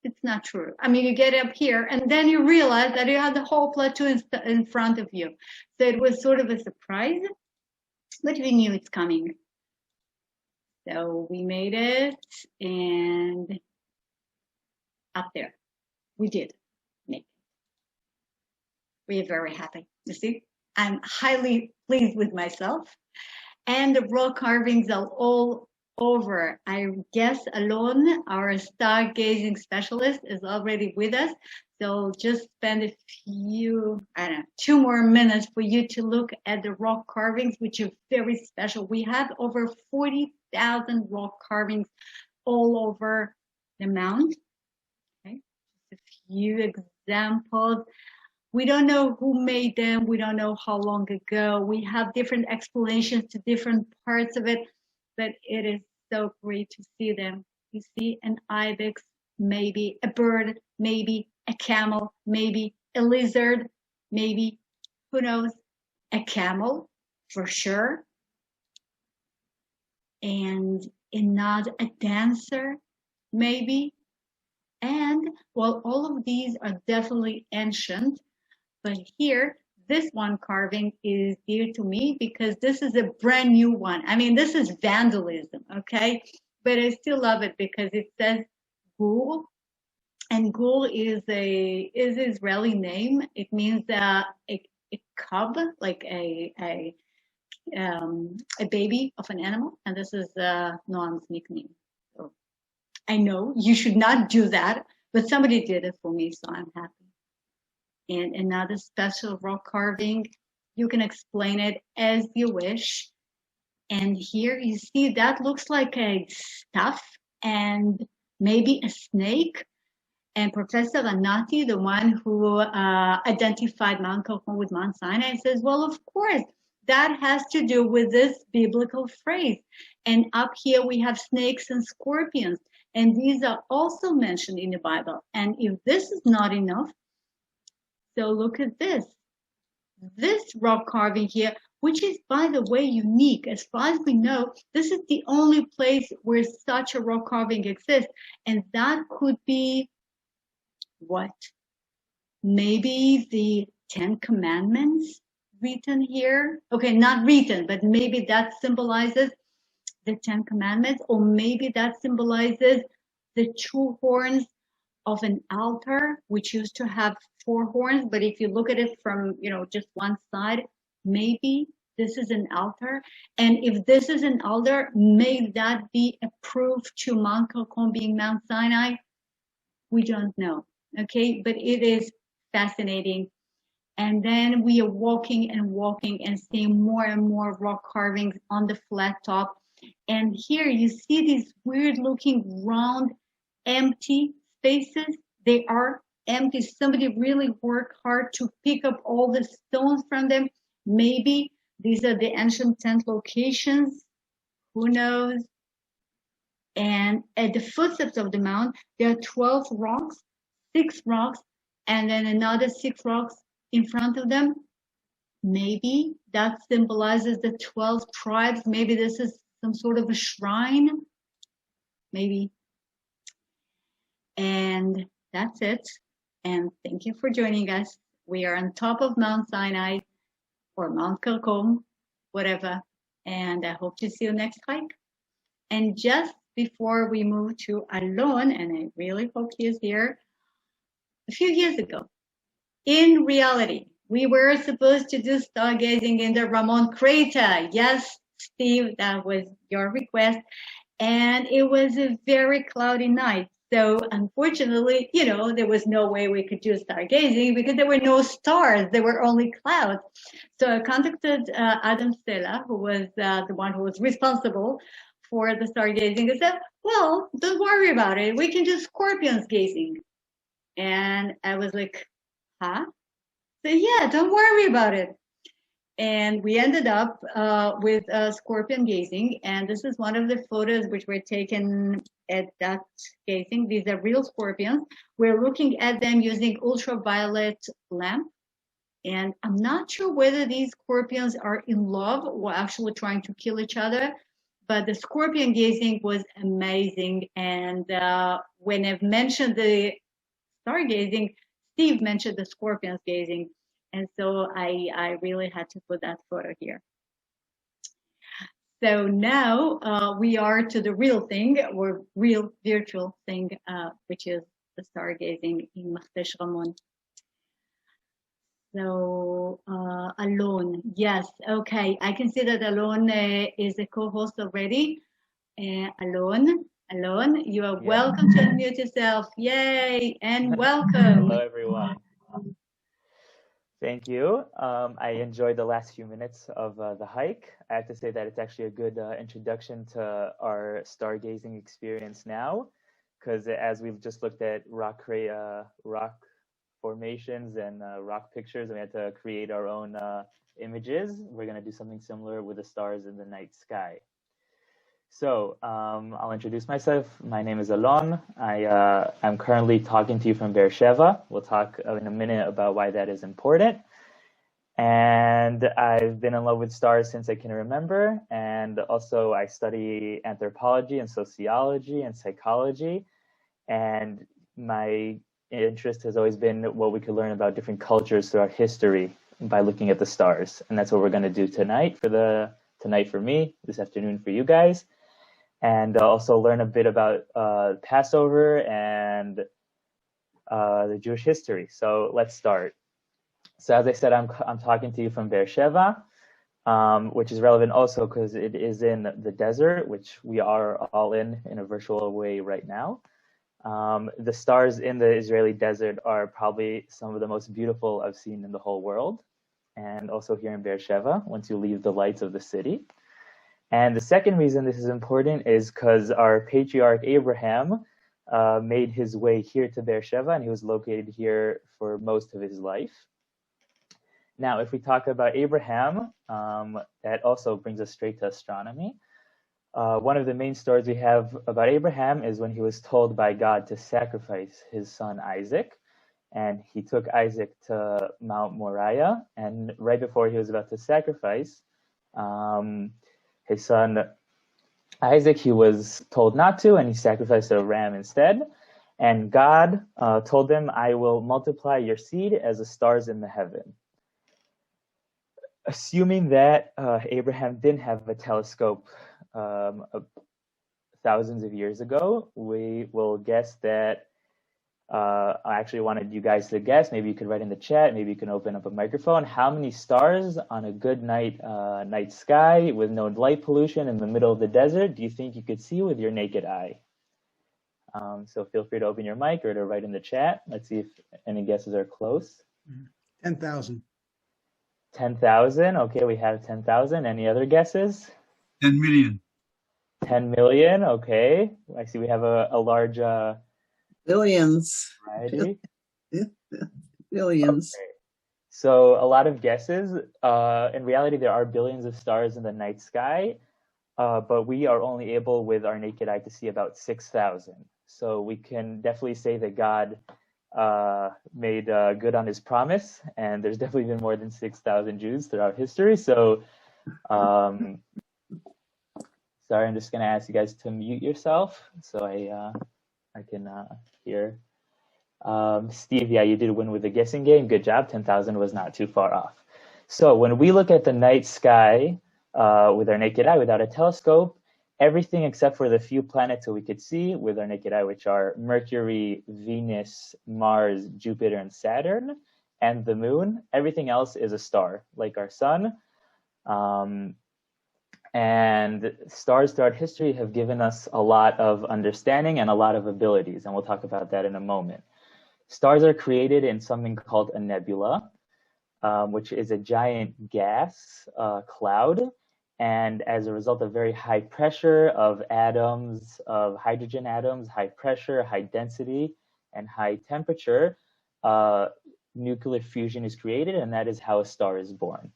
Speaker 2: it's not true. I mean, you get up here and then you realize that you have the whole plateau in front of you. So it was sort of a surprise, but we knew it's coming. So we made it, and up there, we did make it. We are very happy. You see, I'm highly pleased with myself. And the rock carvings are all over. I guess Alon, our stargazing specialist, is already with us. So just spend a few, 2 more minutes for you to look at the rock carvings, which are very special. We have over 40,000 rock carvings all over the mount. Okay, just a few examples. We don't know who made them. We don't know how long ago. We have different explanations to different parts of it, but it is so great to see them. You see an ibex, maybe a bird, maybe a camel, maybe a lizard, maybe, who knows, a camel for sure. And not a dancer, maybe. And well, all of these are definitely ancient, but here, this one carving is dear to me because this is a brand new one. I mean, this is vandalism, okay? But I still love it because it says Gul, and Gul is Israeli name. It means a cub, like a baby of an animal, and this is Noam's nickname. So I know you should not do that, but somebody did it for me, so I'm happy. and another special rock carving. You can explain it as you wish. And here you see that looks like a stuff and maybe a snake. And Professor Anati, the one who identified Mount Karkom with Mount Sinai, says, well, of course, that has to do with this biblical phrase. And up here we have snakes and scorpions. And these are also mentioned in the Bible. And if this is not enough, so look at this. This rock carving here, which is, by the way, unique. As far as we know, this is the only place where such a rock carving exists. And that could be what? Maybe the 10 Commandments written here. Okay, not written, but maybe that symbolizes the 10 Commandments, or maybe that symbolizes the 2 horns of an altar, which used to have 4 horns. But if you look at it from, just one side, maybe this is an altar. And if this is an altar, may that be a proof to Mount Karkom being Mount Sinai? We don't know. Okay, but it is fascinating. And then we are walking and seeing more and more rock carvings on the flat top. And here you see these weird looking round empty spaces. They are empty. Somebody really worked hard to pick up all the stones from them. Maybe these are the ancient tent locations. Who knows? And at the footsteps of the mount, there are 12 rocks. 6 rocks, and then another 6 rocks in front of them. Maybe that symbolizes the 12 tribes. Maybe this is some sort of a shrine. Maybe. And that's it. And thank you for joining us. We are on top of Mount Sinai or Mount Karkom, whatever. And I hope to see you next hike. And just before we move to Alon, and I really hope he is here, a few years ago, in reality, we were supposed to do stargazing in the Ramon crater. Yes, Steve, that was your request. And it was a very cloudy night. So unfortunately, there was no way we could do stargazing because there were no stars. There were only clouds. So I contacted Adam Stella, who was the one who was responsible for the stargazing. I said, well, don't worry about it. We can do scorpions gazing. And I was like, huh? So yeah, don't worry about it. And we ended up with scorpion gazing. And this is one of the photos which were taken at that gazing. These are real scorpions. We're looking at them using ultraviolet lamp. And I'm not sure whether these scorpions are in love or actually trying to kill each other. But the scorpion gazing was amazing. And when I've mentioned the stargazing, Steve mentioned the scorpions gazing. And so I really had to put that photo here. So now we are to the real thing, or real virtual thing, which is the stargazing in Machtesh Ramon. So Alon, yes, okay. I can see that Alon is a co-host already. Alon, you are welcome to unmute yourself. Yay, and welcome.
Speaker 4: Hello, everyone. Thank you. I enjoyed the last few minutes of the hike. I have to say that it's actually a good introduction to our stargazing experience now, because as we've just looked at rock formations and rock pictures, and we had to create our own images. We're going to do something similar with the stars in the night sky. So I'll introduce myself. My name is Alon. I'm currently talking to you from Beersheba. We'll talk in a minute about why that is important. And I've been in love with stars since I can remember. And also I study anthropology and sociology and psychology. And my interest has always been what we could learn about different cultures throughout history by looking at the stars. And that's what we're going to do tonight for me, this afternoon for you guys. And also learn a bit about Passover and the Jewish history. So let's start. So as I said, I'm talking to you from Beersheba, which is relevant also because it is in the desert, which we are all in a virtual way right now. The stars in the Israeli desert are probably some of the most beautiful I've seen in the whole world, and also here in Beersheba, once you leave the lights of the city. And the second reason this is important is because our patriarch Abraham made his way here to Beersheba, and he was located here for most of his life. Now, if we talk about Abraham, that also brings us straight to astronomy. One of the main stories we have about Abraham is when he was told by God to sacrifice his son Isaac. And he took Isaac to Mount Moriah. And right before he was about to sacrifice his son Isaac, he was told not to, and he sacrificed a ram instead. And God told him, I will multiply your seed as the stars in the heaven. Assuming that Abraham didn't have a telescope thousands of years ago, we will guess that, I actually wanted you guys to guess, maybe you could write in the chat, maybe you can open up a microphone, how many stars on a good night sky with no light pollution in the middle of the desert do you think you could see with your naked eye? So feel free to open your mic or to write in the chat. Let's see if any guesses are close.
Speaker 5: 10,000.
Speaker 4: 10,000. Okay, we have 10,000. Any other guesses?
Speaker 6: 10 million.
Speaker 4: 10 million. Okay. I see we have a large
Speaker 7: Billions.
Speaker 4: variety.
Speaker 7: Billions.
Speaker 4: Okay. So a lot of guesses. In reality, there are billions of stars in the night sky, but we are only able with our naked eye to see about 6,000. So we can definitely say that God made good on his promise, and there's definitely been more than 6,000 Jews throughout history. So sorry, I'm just going to ask you guys to mute yourself so I can hear. Steve, yeah, you did win with the guessing game. Good job. 10,000 was not too far off. So when we look at the night sky with our naked eye without a telescope, everything except for the few planets that we could see with our naked eye, which are Mercury, Venus, Mars, Jupiter, and Saturn, and the moon, everything else is a star, like our sun. And stars throughout history have given us a lot of understanding and a lot of abilities, and we'll talk about that in a moment. Stars are created in something called a nebula, which is a giant gas cloud. And as a result of very high pressure of atoms, of hydrogen atoms, high pressure, high density, and high temperature, nuclear fusion is created, and that is how a star is born.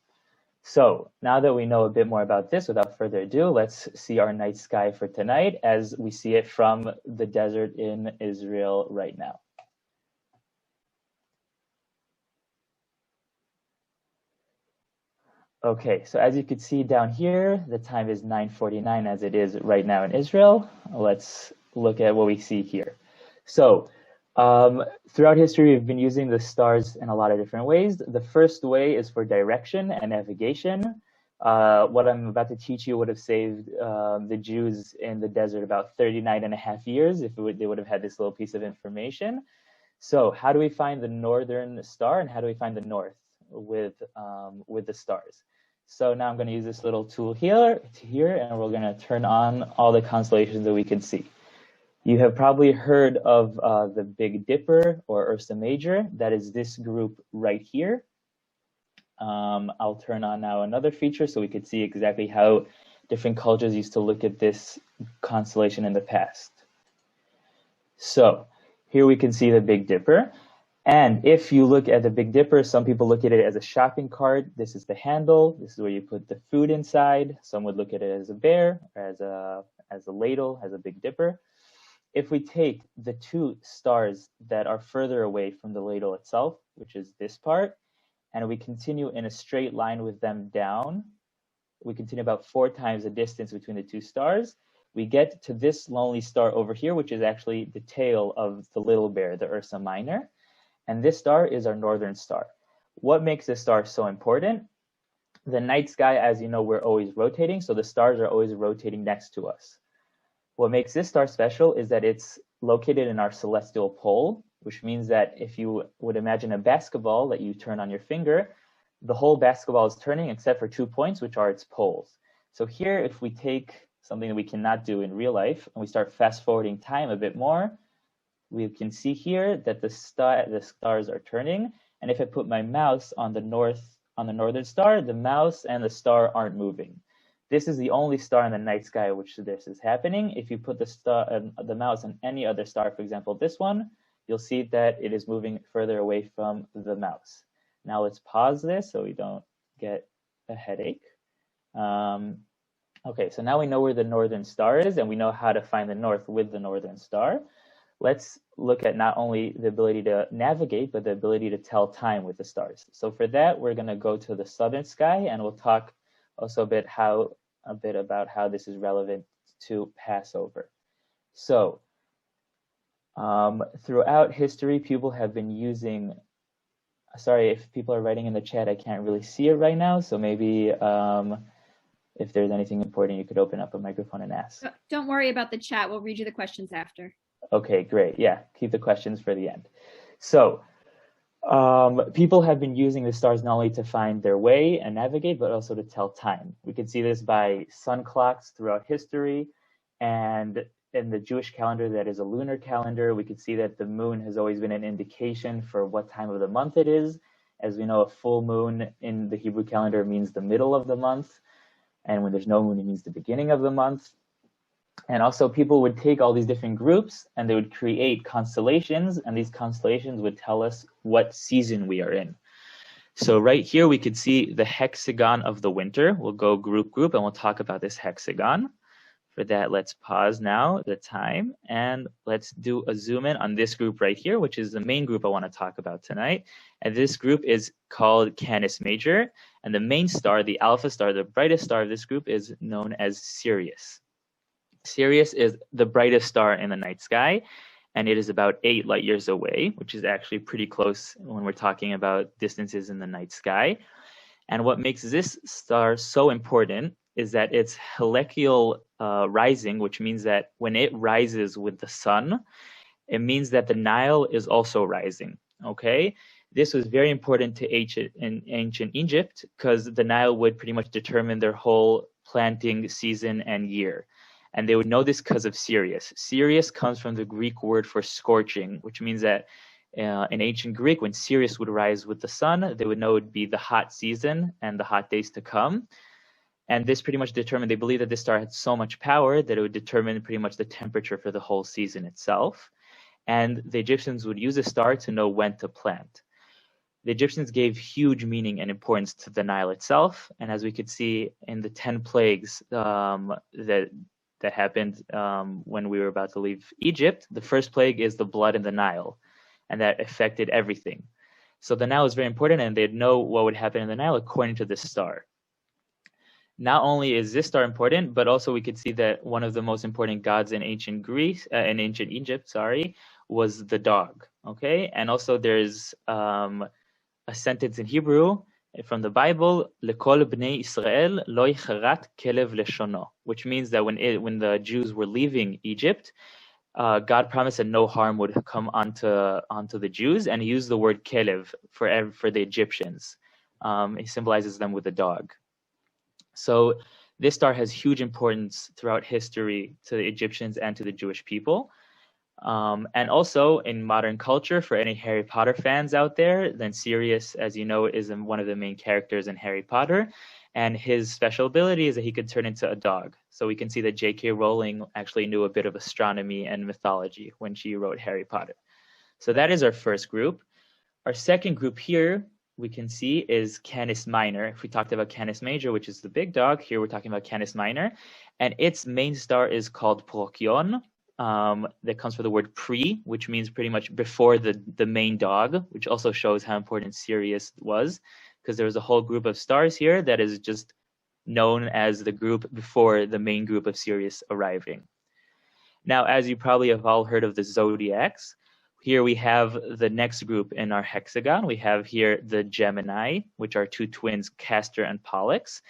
Speaker 4: So now that we know a bit more about this, without further ado, let's see our night sky for tonight as we see it from the desert in Israel right now. Okay, so as you can see down here, the time is 9:49 as it is right now in Israel. Let's look at what we see here. So throughout history, we've been using the stars in a lot of different ways. The first way is for direction and navigation. What I'm about to teach you would have saved the Jews in the desert about 39.5 years if they would have had this little piece of information. So how do we find the northern star and how do we find the north with the stars? So now I'm going to use this little tool here, and we're going to turn on all the constellations that we can see. You have probably heard of the Big Dipper or Ursa Major. That is this group right here. I'll turn on now another feature so we could see exactly how different cultures used to look at this constellation in the past. So here we can see the Big Dipper. And if you look at the Big Dipper, some people look at it as a shopping cart. This is the handle. This is where you put the food inside. Some would look at it as a bear, or as a ladle, as a Big Dipper. If we take the two stars that are further away from the ladle itself, which is this part, and we continue in a straight line with them down, we continue about 4 times the distance between the two stars, we get to this lonely star over here, which is actually the tail of the little bear, the Ursa Minor. And this star is our northern star. What makes this star so important? The night sky, as you know, we're always rotating, so the stars are always rotating next to us. What makes this star special is that it's located in our celestial pole, which means that if you would imagine a basketball that you turn on your finger, the whole basketball is turning except for 2 points, which are its poles. So here, if we take something that we cannot do in real life, and we start fast forwarding time a bit more, we can see here that the stars are turning. And if I put my mouse on the northern star, the mouse and the star aren't moving. This is the only star in the night sky which this is happening. If you put the mouse on any other star, for example, this one, you'll see that it is moving further away from the mouse. Now let's pause this so we don't get a headache. Okay, so now we know where the northern star is and we know how to find the north with the northern star. Let's look at not only the ability to navigate, but the ability to tell time with the stars. So for that, we're going to go to the southern sky, and we'll talk also a bit about how this is relevant to Passover. So throughout history, people have been using, sorry, if people are writing in the chat, I can't really see it right now. So maybe if there's anything important, you could open up a microphone and ask.
Speaker 3: Don't worry about the chat. We'll read you the questions after.
Speaker 4: Okay, great. Yeah, keep the questions for the end. So people have been using the stars not only to find their way and navigate, but also to tell time. We can see this by sun clocks throughout history. And in the Jewish calendar, that is a lunar calendar, we can see that the moon has always been an indication for what time of the month it is. As we know, a full moon in the Hebrew calendar means the middle of the month. And when there's no moon, it means the beginning of the month. And also people would take all these different groups and they would create constellations, and these constellations would tell us what season we are in. So right here, we could see the hexagon of the winter. We'll go group, and we'll talk about this hexagon. For that, let's pause now the time, and let's do a zoom in on this group right here, which is the main group I want to talk about tonight. And this group is called Canis Major, and the main star, the alpha star, the brightest star of this group is known as Sirius. Sirius is the brightest star in the night sky, and it is about 8 light years away, which is actually pretty close when we're talking about distances in the night sky. And what makes this star so important is that it's heliacal rising, which means that when it rises with the sun, it means that the Nile is also rising, okay? This was very important to ancient Egypt because the Nile would pretty much determine their whole planting season and year. And they would know this because of Sirius. Sirius comes from the Greek word for scorching, which means that in ancient Greek, when Sirius would rise with the sun, they would know it would be the hot season and the hot days to come. And this pretty much determined, they believed that this star had so much power that it would determine pretty much the temperature for the whole season itself. And the Egyptians would use a star to know when to plant. The Egyptians gave huge meaning and importance to the Nile itself. And as we could see in the 10 plagues that happened when we were about to leave Egypt, the first plague is the blood in the Nile, and that affected everything. So the Nile is very important, and they'd know what would happen in the Nile according to this star. Not only is this star important, but also we could see that one of the most important gods in ancient Egypt, was the dog. Okay, and also there's a sentence in Hebrew from the Bible, "Lekol bnei Israel lo yicharat kelev leshono," which means that when the Jews were leaving Egypt, God promised that no harm would come onto the Jews, and he used the word kelev for the Egyptians. He symbolizes them with a dog. So this star has huge importance throughout history to the Egyptians and to the Jewish people. And also in modern culture, for any Harry Potter fans out there, then Sirius, as you know, is one of the main characters in Harry Potter. And his special ability is that he could turn into a dog. So we can see that J.K. Rowling actually knew a bit of astronomy and mythology when she wrote Harry Potter. So that is our first group. Our second group here, we can see, is Canis Minor. If we talked about Canis Major, which is the big dog, here we're talking about Canis Minor. And its main star is called Procyon. That comes from the word pre, which means pretty much before the main dog, which also shows how important Sirius was, because there was a whole group of stars here that is just known as the group before the main group of Sirius arriving. Now, as you probably have all heard of the zodiacs, here we have the next group in our hexagon. We have here the Gemini, which are two twins, Castor and Pollux,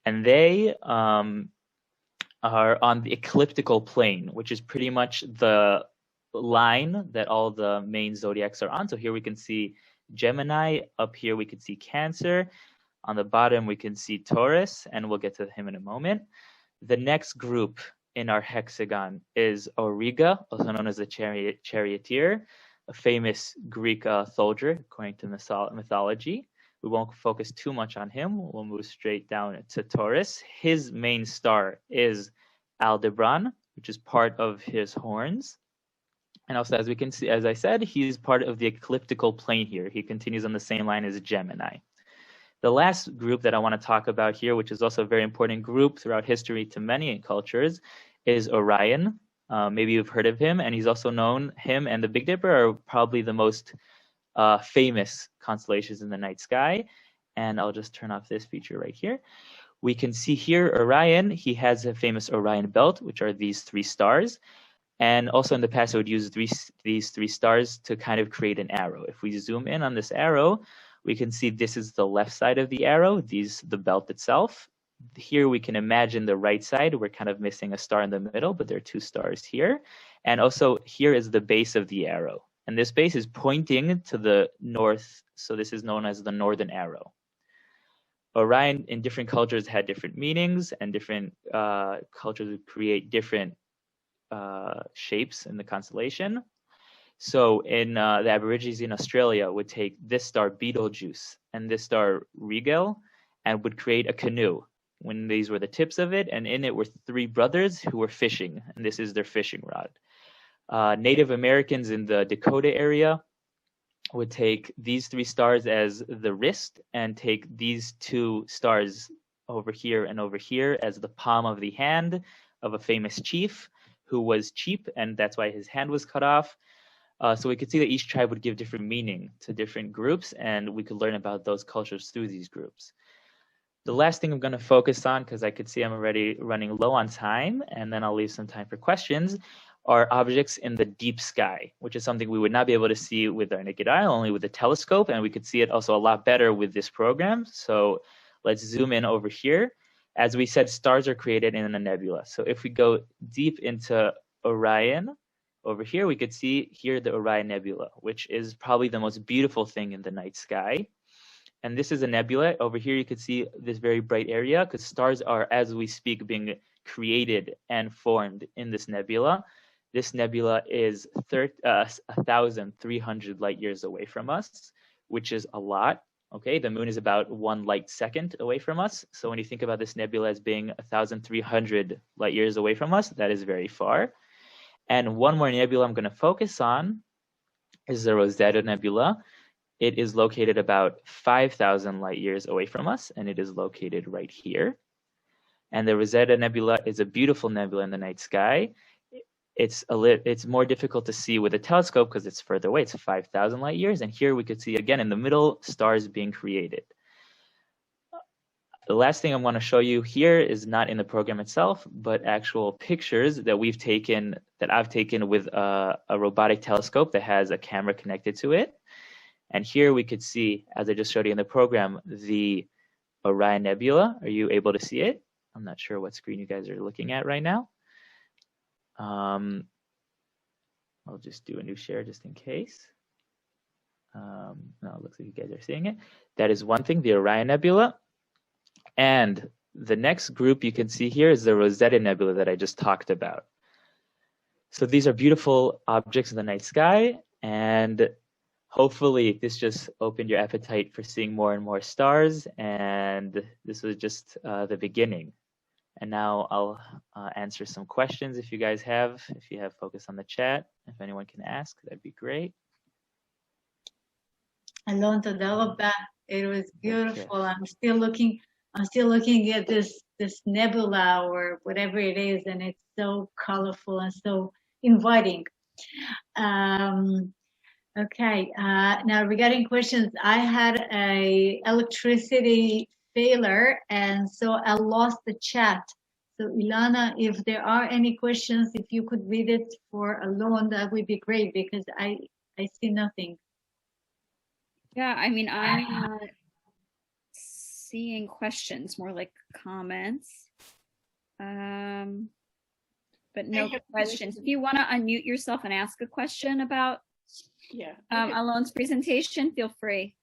Speaker 4: and they are on the ecliptical plane, which is pretty much the line that all the main zodiacs are on. So here we can see Gemini, up here we can see Cancer, on the bottom we can see Taurus, and we'll get to him in a moment. The next group in our hexagon is Auriga, also known as the charioteer, a famous Greek soldier, according to mythology. We won't focus too much on him. We'll move straight down to Taurus. His main star is Aldebaran, which is part of his horns. And also, as we can see, as I said, he's part of the ecliptical plane here. He continues on the same line as Gemini. The last group that I want to talk about here, which is also a very important group throughout history to many cultures, is Orion. Maybe you've heard of him, and he's also known, him and the Big Dipper are probably the most famous constellations in the night sky. And I'll just turn off this feature right here. We can see here Orion, he has a famous Orion belt, which are these 3 stars. And also in the past, I would use these 3 stars to kind of create an arrow. If we zoom in on this arrow, we can see this is the left side of the arrow, the belt itself. Here we can imagine the right side. We're kind of missing a star in the middle, but there are 2 stars here. And also here is the base of the arrow. And this base is pointing to the north, so this is known as the northern arrow. Orion in different cultures had different meanings, and different cultures would create different shapes in the constellation. So in the Aborigines in Australia would take this star Betelgeuse and this star Rigel and would create a canoe. When these were the tips of it, and in it were 3 brothers who were fishing, and this is their fishing rod. Native Americans in the Dakota area would take these 3 stars as the wrist and take these 2 stars over here and over here as the palm of the hand of a famous chief who was cheap, and that's why his hand was cut off. So we could see that each tribe would give different meaning to different groups, and we could learn about those cultures through these groups. The last thing I'm going to focus on, because I could see I'm already running low on time, and then I'll leave some time for questions, are objects in the deep sky, which is something we would not be able to see with our naked eye, only with a telescope, and we could see it also a lot better with this program. So let's zoom in over here. As we said, stars are created in a nebula. So if we go deep into Orion, over here, we could see here the Orion Nebula, which is probably the most beautiful thing in the night sky. And this is a nebula. Over here, you could see this very bright area because stars are, as we speak, being created and formed in this nebula. This nebula is 1,300 light years away from us, which is a lot. Okay, the moon is about 1 light second away from us. So when you think about this nebula as being 1,300 light years away from us, that is very far. And one more nebula I'm going to focus on is the Rosetta Nebula. It is located about 5,000 light years away from us, and it is located right here. And the Rosetta Nebula is a beautiful nebula in the night sky. It's more difficult to see with a telescope because it's further away. It's 5,000 light years. And here we could see, again, in the middle, stars being created. The last thing I want to show you here is not in the program itself, but actual pictures that we've taken, that I've taken with a robotic telescope that has a camera connected to it. And here we could see, as I just showed you in the program, the Orion Nebula. Are you able to see it? I'm not sure what screen you guys are looking at right now. I'll just do a new share just in case. No, it looks like you guys are seeing it. That is one thing, the Orion Nebula. And the next group you can see here is the Rosetta Nebula that I just talked about. So these are beautiful objects in the night sky, and hopefully this just opened your appetite for seeing more and more stars, and this was just the beginning. And now I'll answer some questions if you guys have. If you have focus on the chat, if anyone can ask, that'd be great.
Speaker 2: Alon, toda rabba. It was beautiful. I'm still looking at this nebula or whatever it is, and it's so colorful and so inviting. Okay. Now regarding questions, I had a electricity failure, and so I lost the chat. So Ilana, if there are any questions, if you could read it for Alon, that would be great, because I see nothing.
Speaker 3: Yeah, I mean, I'm not seeing questions, more like comments. But no questions. If you want to unmute yourself and ask a question about Alon's presentation, feel free.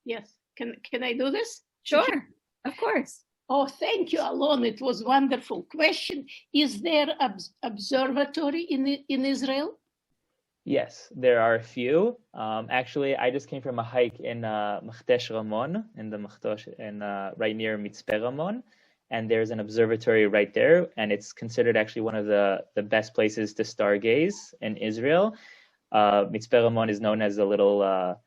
Speaker 5: Yes. Can I do this?
Speaker 3: Sure, of course.
Speaker 5: Oh, thank you, Alon. It was a wonderful question. Is there an observatory in Israel?
Speaker 4: Yes, there are a few. Actually, I just came from a hike in Machtesh Ramon, in the Machtesh, right near Mitzpe Ramon, and there's an observatory right there, and it's considered actually one of the best places to stargaze in Israel. Mitzpe Ramon is known as a little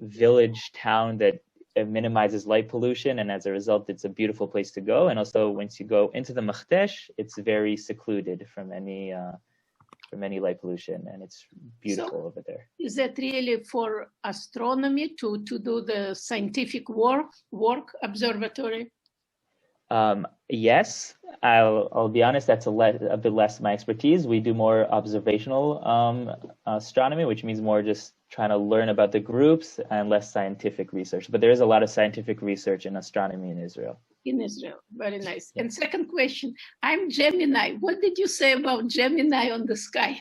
Speaker 4: village town that minimizes light pollution, and as a result, it's a beautiful place to go. And also, once you go into the Machtesh, it's very secluded from any light pollution, and it's beautiful over there.
Speaker 5: Is that really for astronomy to do the scientific work observatory?
Speaker 4: Yes, I'll be honest, that's a bit less my expertise. We do more observational astronomy, which means more just trying to learn about the groups and less scientific research. But there is a lot of scientific research in astronomy in Israel.
Speaker 5: In Israel, very nice. Yeah. And second question, I'm Gemini. What did you say about Gemini on the sky?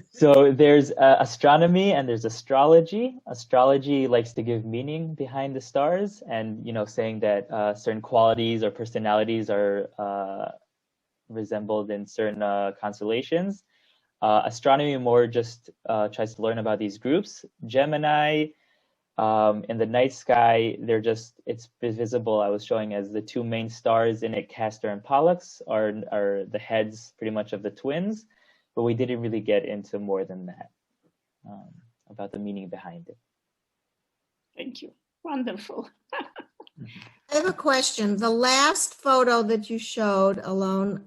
Speaker 4: So there's astronomy and there's astrology. Astrology likes to give meaning behind the stars, and saying that certain qualities or personalities are resembled in certain constellations. Astronomy more just tries to learn about these groups. Gemini, in the night sky, it's visible. I was showing as the two main stars in it, Castor and Pollux, are the heads pretty much of the twins. But we didn't really get into more than that, about the meaning behind it.
Speaker 5: Thank you. Wonderful.
Speaker 6: I have a question. The last photo that you showed, Alon,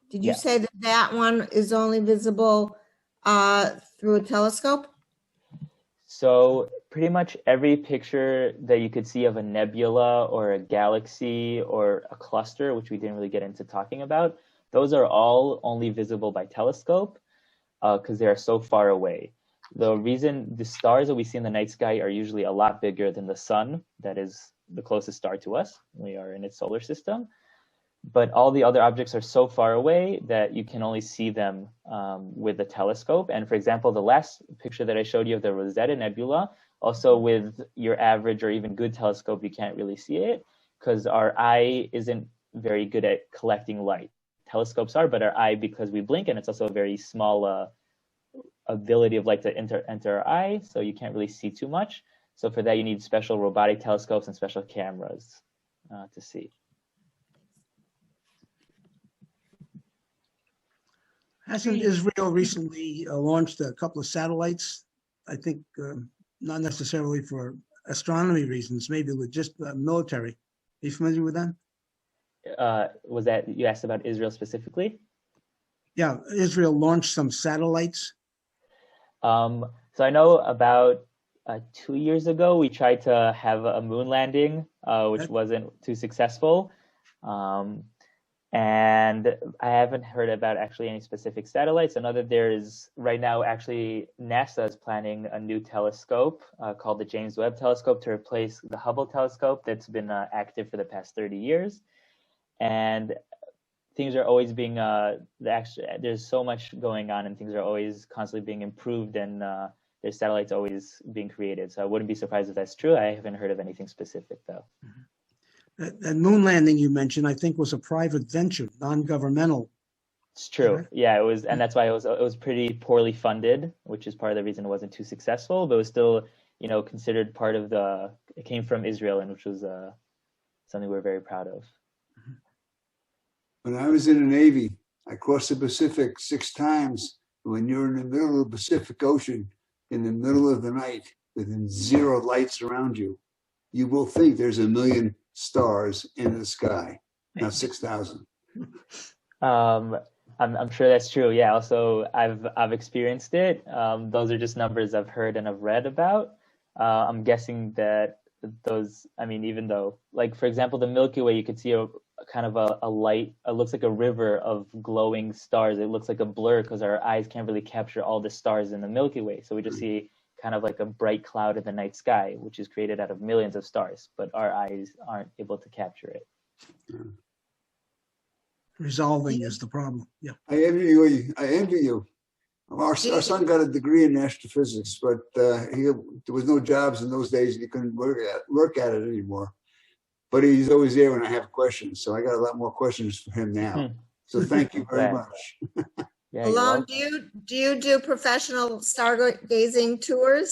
Speaker 6: did you say that one is only visible through a telescope?
Speaker 4: So pretty much every picture that you could see of a nebula or a galaxy or a cluster, which we didn't really get into talking about, those are all only visible by telescope because they are so far away. The reason the stars that we see in the night sky are usually a lot bigger than the sun, that is the closest star to us. We are in its solar system. But all the other objects are so far away that you can only see them with a telescope. And for example, the last picture that I showed you of the Rosetta Nebula, also with your average or even good telescope, you can't really see it because our eye isn't very good at collecting light. Telescopes are, but our eye, because we blink, and it's also a very small ability of light to enter our eye, so you can't really see too much. So for that, you need special robotic telescopes and special cameras to see.
Speaker 8: Hasn't Israel recently launched a couple of satellites? I think not necessarily for astronomy reasons, maybe just military. Are you familiar with that?
Speaker 4: Was that you asked about Israel specifically?
Speaker 8: Yeah, Israel launched some satellites.
Speaker 4: So I know about 2 years ago, we tried to have a moon landing, which wasn't too successful. And I haven't heard about actually any specific satellites. I know that there is right now, actually, NASA is planning a new telescope called the James Webb Telescope to replace the Hubble telescope that's been active for the past 30 years. And things are always being, there's so much going on and things are always constantly being improved, and there's satellites always being created. So I wouldn't be surprised if that's true. I haven't heard of anything specific though.
Speaker 8: That moon landing you mentioned, I think, was a private venture, non-governmental.
Speaker 4: It's true. Right? Yeah, it was, and that's why it was pretty poorly funded, which is part of the reason it wasn't too successful, but it was still, considered part of it came from Israel, and which was something we're very proud of.
Speaker 9: When I was in the Navy, I crossed the Pacific 6 times. When you're in the middle of the Pacific Ocean, in the middle of the night, with 0 lights around you, you will think there's 1 million stars in the sky, not 6,000.
Speaker 4: I'm sure that's true. Yeah. Also, I've experienced it. Those are just numbers I've heard and I've read about. I'm guessing that those, even though, like, for example, the Milky Way, you could see a kind of a light, it looks like a river of glowing stars. It looks like a blur because our eyes can't really capture all the stars in the Milky Way. So we just see kind of like a bright cloud in the night sky, which is created out of millions of stars, but our eyes aren't able to capture it.
Speaker 8: Resolving is the problem. Yeah.
Speaker 9: I envy you. Our son got a degree in astrophysics, but there was no jobs in those days, and he couldn't work at it anymore. but he's always there when I have questions. So I got a lot more questions for him now. So thank you very much.
Speaker 4: Yeah,
Speaker 6: Alon, do you do professional stargazing tours?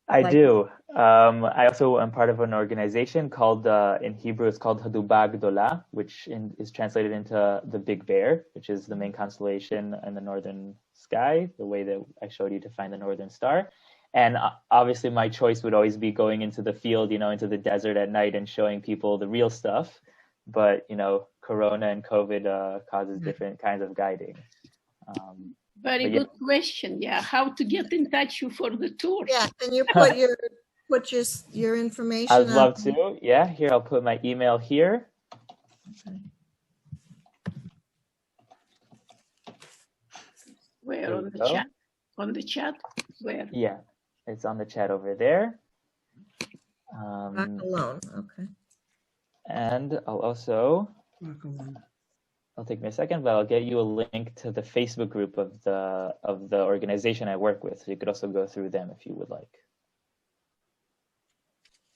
Speaker 4: I do. I also am part of an organization called, in Hebrew, it's called Haduba Gdola, which is translated into the Big Bear, which is the main constellation in the northern sky, the way that I showed you to find the northern star. And obviously my choice would always be going into the field, into the desert at night and showing people the real stuff. But, Corona and COVID causes different kinds of guiding.
Speaker 5: Very good question. Yeah, how to get in touch for the tour?
Speaker 6: Yeah, can you put your information?
Speaker 4: I'd love to. Yeah, here I'll put my email here.
Speaker 5: Where on the chat? On the chat? Where?
Speaker 4: Yeah, it's on the chat over there.
Speaker 6: Alone. Okay.
Speaker 4: And I'll also. It'll take me a second, but I'll get you a link to the Facebook group of the organization I work with. So you could also go through them if you would like.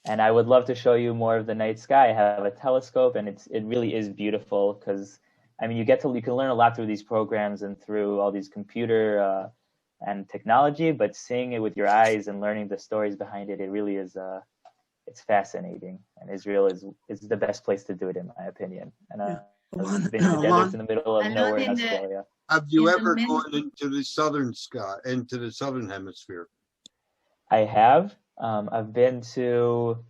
Speaker 4: And I would love to show you more of the night sky. I have a telescope, and it really is beautiful because you can learn a lot through these programs and through all these computer and technology, but seeing it with your eyes and learning the stories behind it, it really is it's fascinating. And Israel is the best place to do it, in my opinion. And I've been in the deserts in the middle of nowhere in Australia.
Speaker 10: Have you ever gone into the southern sky, into the southern hemisphere?
Speaker 4: I have. I've been to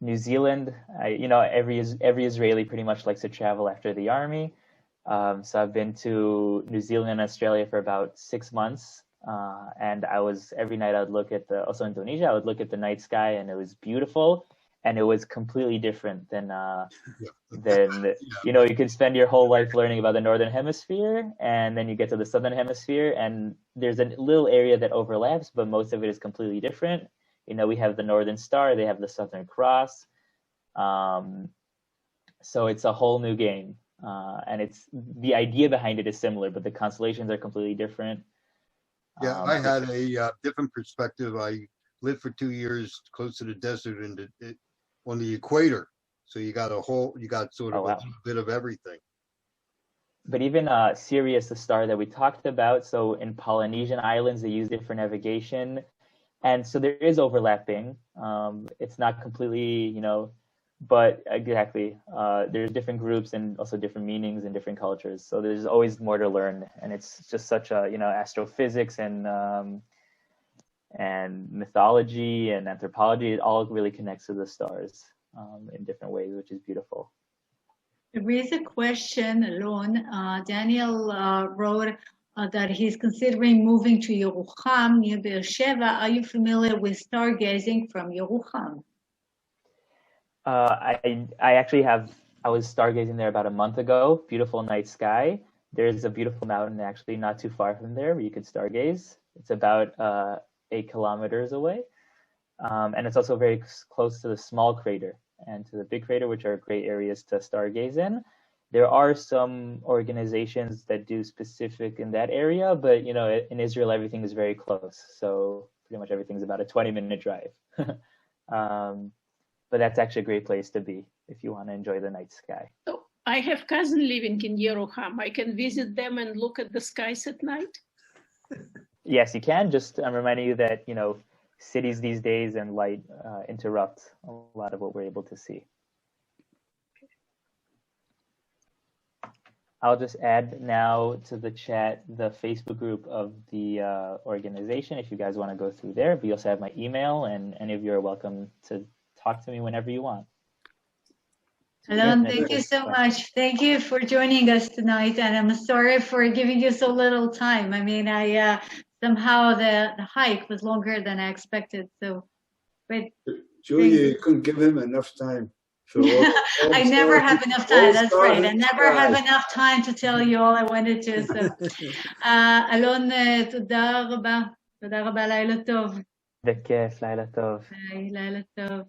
Speaker 4: New Zealand. Every Israeli pretty much likes to travel after the army. So I've been to New Zealand and Australia for about 6 months. And every night I'd look at also Indonesia, I would look at the night sky, and it was beautiful. And it was completely different than you could spend your whole life learning about the northern hemisphere, and then you get to the southern hemisphere, and there's a little area that overlaps, but most of it is completely different. We have the Northern Star, they have the Southern Cross, so it's a whole new game, and the idea behind it is similar, but the constellations are completely different.
Speaker 10: Yeah, I had a different perspective. I lived for 2 years close to the desert and on the equator. So you got sort of a bit of everything.
Speaker 4: But even Sirius, the star that we talked about, so in Polynesian islands, they use different navigation. And so there is overlapping. It's not completely, but exactly. There's different groups and also different meanings and different cultures. So there's always more to learn. And it's just such a, astrophysics and mythology and anthropology, it all really connects to the stars in different ways, which is beautiful.
Speaker 2: There is a question, Alon. Daniel wrote that he's considering moving to Yerucham near Beer Sheva. Are you familiar with stargazing from Yerucham?
Speaker 4: I was stargazing there about a month ago. Beautiful night sky. There's a beautiful mountain actually not too far from there where you could stargaze. It's about 8 kilometers away. And it's also very close to the small crater and to the big crater, which are great areas to stargaze in. There are some organizations that do specific in that area, but in Israel, everything is very close. So pretty much everything's about a 20-minute drive. But that's actually a great place to be if you want to enjoy the night sky.
Speaker 5: So I have cousin living in Yerucham. I can visit them and look at the skies at night.
Speaker 4: Yes, you can. Just I'm reminding you that, cities these days and light interrupt a lot of what we're able to see. I'll just add now to the chat the Facebook group of the organization if you guys want to go through there. But you also have my email, and any of you are welcome to talk to me whenever you want.
Speaker 2: Alon, thank you so much. Thank you for joining us tonight, and I'm sorry for giving you so little time. Somehow the hike was longer than I expected. So, but
Speaker 9: Julia, you couldn't give him enough time.
Speaker 2: I never have enough time. That's right. I never have enough time to tell you all I wanted to. So, Alon, תודה רבה. תודה רבה. לילה טוב.
Speaker 4: בכיף, לילה טוב.
Speaker 2: לילה טוב.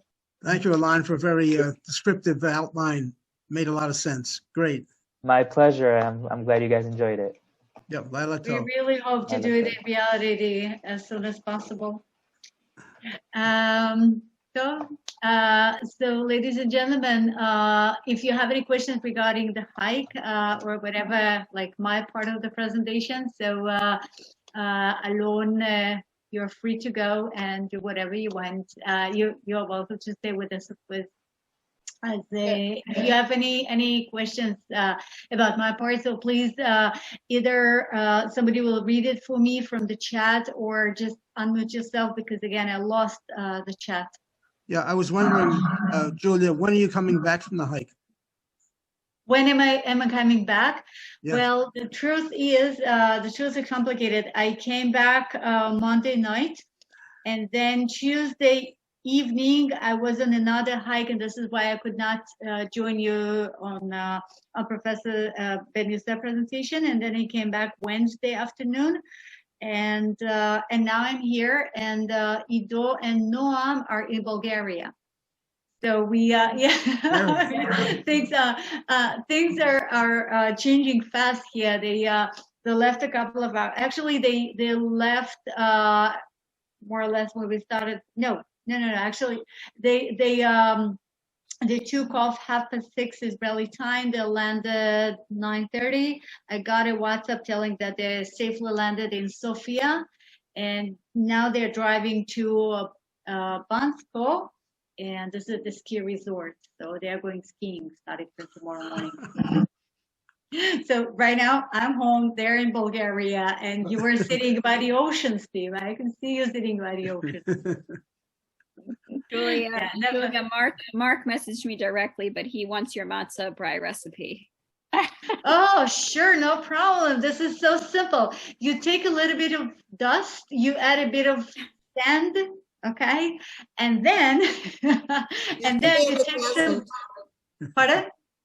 Speaker 8: Thank you, Alon, for a very descriptive outline. Made a lot of sense. Great.
Speaker 4: My pleasure. I'm glad you guys enjoyed it.
Speaker 8: Yeah,
Speaker 2: we really hope to do it in reality as soon as possible. So, So, ladies and gentlemen, if you have any questions regarding the hike or whatever, like my part of the presentation, so Alon, you're free to go and do whatever you want. You're welcome to stay with us. If you have any questions about my part, so please either somebody will read it for me from the chat or just unmute yourself, because again I lost the chat.
Speaker 8: Yeah, I was wondering, Julia, when are you coming back from the hike?
Speaker 2: When am I coming back?
Speaker 8: Yeah.
Speaker 2: Well, the truth is complicated. I came back Monday night, and then Tuesday evening I was on another hike, and this is why I could not join you on Professor Ben Youssef's presentation. And then I came back Wednesday afternoon, and now I'm here, and Ido and Noam are in Bulgaria. So we things are changing fast here. They left a couple of hours. Actually, they left more or less when we started. No. Actually, they took off 6:30 Israeli time. They landed 9:30. I got a WhatsApp telling that they safely landed in Sofia, and now they're driving to Bansko, and this is the ski resort. So they are going skiing starting from tomorrow morning. So right now I'm home. They're in Bulgaria, and you were sitting by the ocean, Steve. I can see you sitting by the ocean.
Speaker 3: Julia, Mark messaged me directly, but he wants your matzah brie recipe.
Speaker 2: Oh, sure, no problem. This is so simple. You take a little bit of dust, you add a bit of sand, okay, and then you take some. Pardon?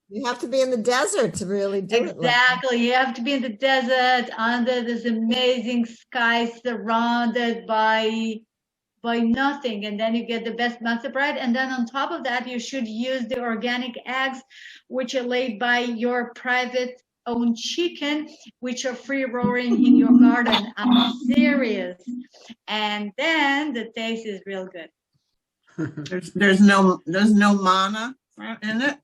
Speaker 6: You have to be in the desert to really do it.
Speaker 2: Exactly. You have to be in the desert under this amazing sky, surrounded by nothing, and then you get the best matzah bread. And then on top of that, you should use the organic eggs, which are laid by your private own chicken, which are free roaring in your garden. I'm serious. And then the taste is real good.
Speaker 7: There's no manna in it.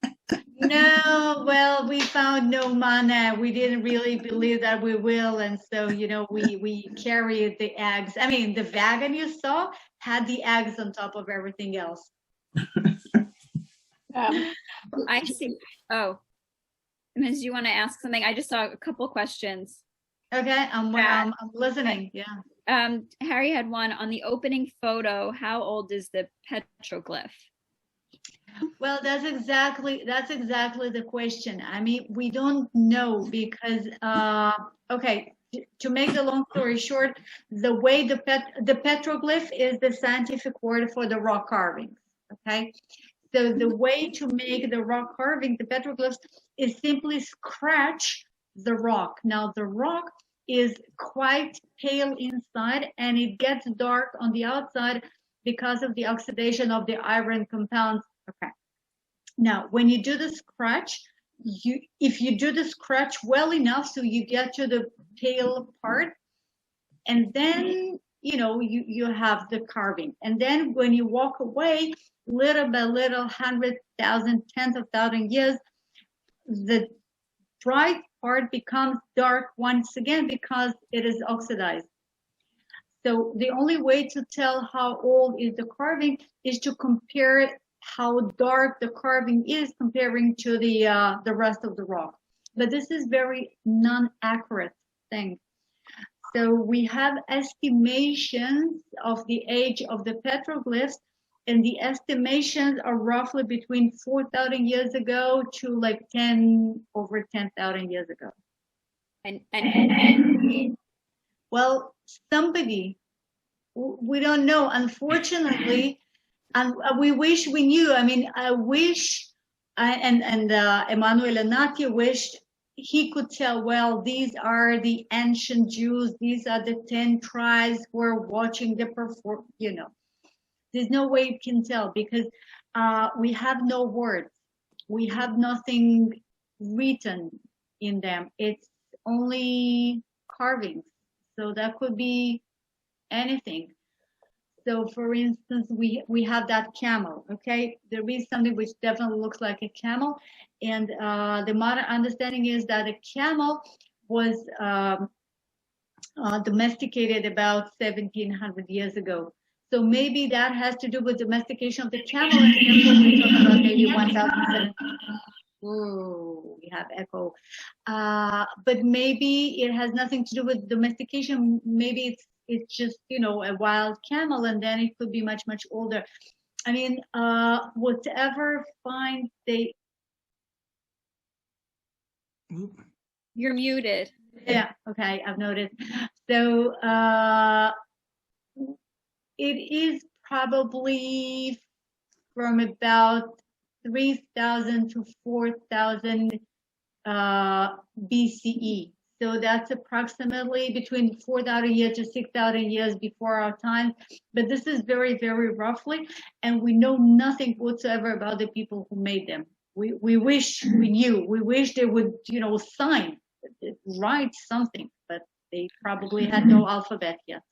Speaker 2: No, well, we found no manna. We didn't really believe that we will, and so we carried the eggs. I mean, the wagon you saw had the eggs on top of everything else.
Speaker 3: I see. Oh, Ms., you want to ask something? I just saw a couple questions.
Speaker 2: Okay, I'm listening. Yeah.
Speaker 3: Harry had one on the opening photo. How old is the petroglyph?
Speaker 2: Well, that's exactly the question. I mean, we don't know because okay, to make the long story short, the way the petroglyph is the scientific word for the rock carvings. Okay, so the way to make the rock carving, the petroglyphs, is simply scratch the rock. Now the rock is quite pale inside, and it gets dark on the outside because of the oxidation of the iron compounds. Okay. Now, when you do the scratch, if you do the scratch well enough, so you get to the pale part, and then you have the carving. And then when you walk away, little by little, 100,000, tens of thousand years, the bright part becomes dark once again because it is oxidized. So the only way to tell how old is the carving is to compare how dark the carving is comparing to the rest of the rock. But this is very non-accurate thing. So we have estimations of the age of the petroglyphs, and the estimations are roughly between 4,000 years ago to like over 10,000 years ago. And well, somebody, we don't know, unfortunately. And we wish we knew. I mean, I wish, and Emanuel Anati wished he could tell, well, these are the ancient Jews, these are the 10 tribes who are watching the perform, There's no way you can tell because we have no words. We have nothing written in them. It's only carvings. So that could be anything. So for instance, we have that camel, okay? There is something which definitely looks like a camel. And the modern understanding is that a camel was domesticated about 1700 years ago. So maybe that has to do with domestication of the camel, and therefore we're talking about maybe 1,000. Oh, we have echo. But maybe it has nothing to do with domestication. Maybe it's just, you know, a wild camel, and then it could be much, much older. I mean, whatever finds they.
Speaker 3: You're muted.
Speaker 2: Yeah, okay, I've noticed. So it is probably from about 3,000 to 4,000 BCE. So that's approximately between 4,000 years to 6,000 years before our time. But this is very, very roughly, and we know nothing whatsoever about the people who made them. We wish we knew. We wish they would, you know, sign, write something, but they probably had no alphabet yet.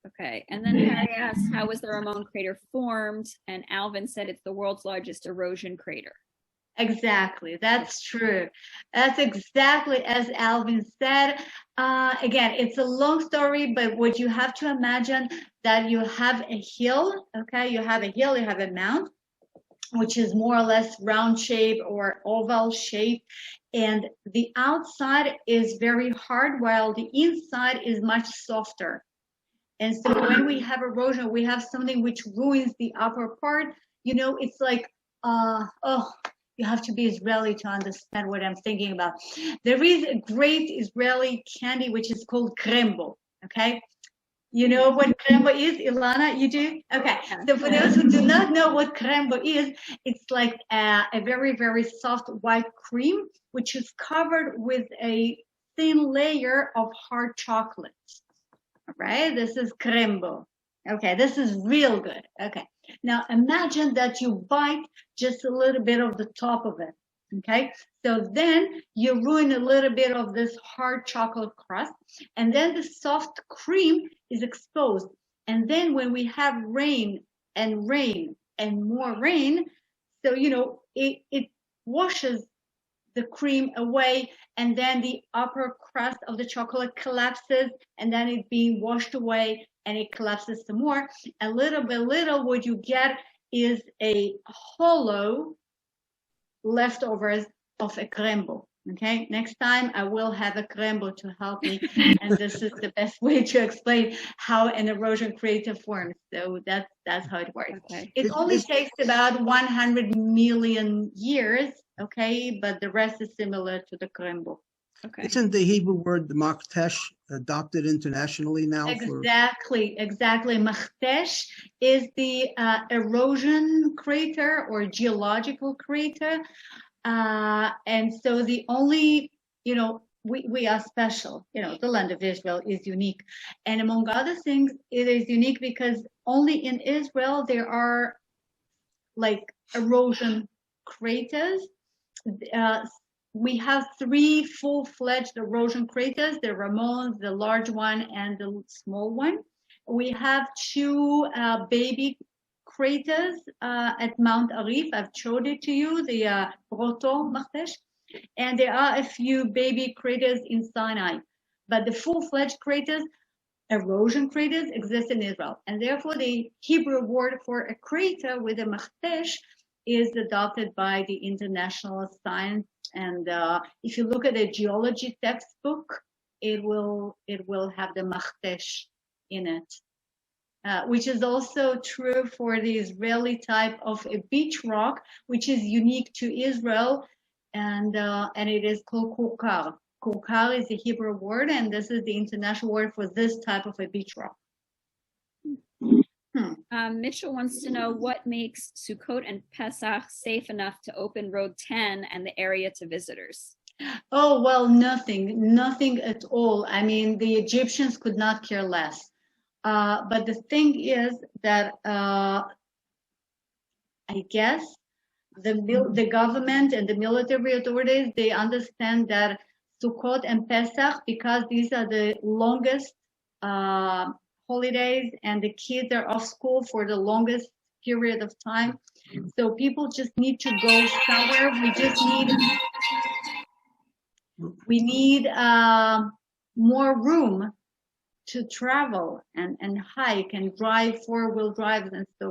Speaker 3: Okay, and then Harry asked, how was the Ramon crater formed? And Alvin said it's the world's largest erosion crater.
Speaker 2: Exactly, that's true. That's exactly as Alvin said. Again, it's a long story, but what you have to imagine that you have a hill, okay? You have a hill, you have a mount, which is more or less round shape or oval shape. And the outside is very hard, while the inside is much softer. And so when we have erosion, we have something which ruins the upper part. You know, it's like, you have to be Israeli to understand what I'm thinking about. There is a great Israeli candy which is called krembo, okay? You know what krembo is, Ilana? You do? Okay. So for those who do not know what krembo is, it's like a very, very soft white cream, which is covered with a thin layer of hard chocolate. All right, this is krembo. Okay, this is real good. Okay. Now imagine that you bite just a little bit of the top of it. Okay, so then you ruin a little bit of this hard chocolate crust, and then the soft cream is exposed. And then when we have rain and more rain, so you know it washes the cream away, and then the upper crust of the chocolate collapses, and then it's being washed away, and it collapses some more. A little by little, what you get is a hollow leftovers of a krembo. Okay, next time I will have a krembo to help me, and this is the best way to explain how an erosion crater forms. So that's how it works. Okay. It only takes about 100 million years, okay, but the rest is similar to the krembo.
Speaker 3: Okay.
Speaker 8: Isn't the Hebrew word the maktesh adopted internationally now?
Speaker 2: Exactly. Maktesh is the erosion crater or geological crater. And so the only, you know, we are special, you know, the land of Israel is unique. And among other things, it is unique because only in Israel there are like erosion craters. We have 3 full-fledged erosion craters, the Ramon, the large one, and the small one. We have 2 baby craters at Mount Arif. I've showed it to you, the Proto Maktesh. And there are a few baby craters in Sinai. But the full-fledged craters, erosion craters, exist in Israel. And therefore, the Hebrew word for a crater with a Maktesh is adopted by the international science. And if you look at a geology textbook, it will have the Maktesh in it. Which is also true for the Israeli type of a beach rock, which is unique to Israel, and it is called kurkar. Kurkar is the Hebrew word, and this is the international word for this type of a beach rock.
Speaker 3: Mitchell wants to know what makes Sukkot and Pesach safe enough to open Road 10 and the area to visitors.
Speaker 2: Oh, well, nothing at all. I mean, the Egyptians could not care less. But the thing is that I guess the government and the military authorities, they understand that Sukkot and Pesach, because these are the longest holidays and the kids are off school for the longest period of time. So people just need to go somewhere. We need more room to travel and hike and drive 4-wheel drives and so.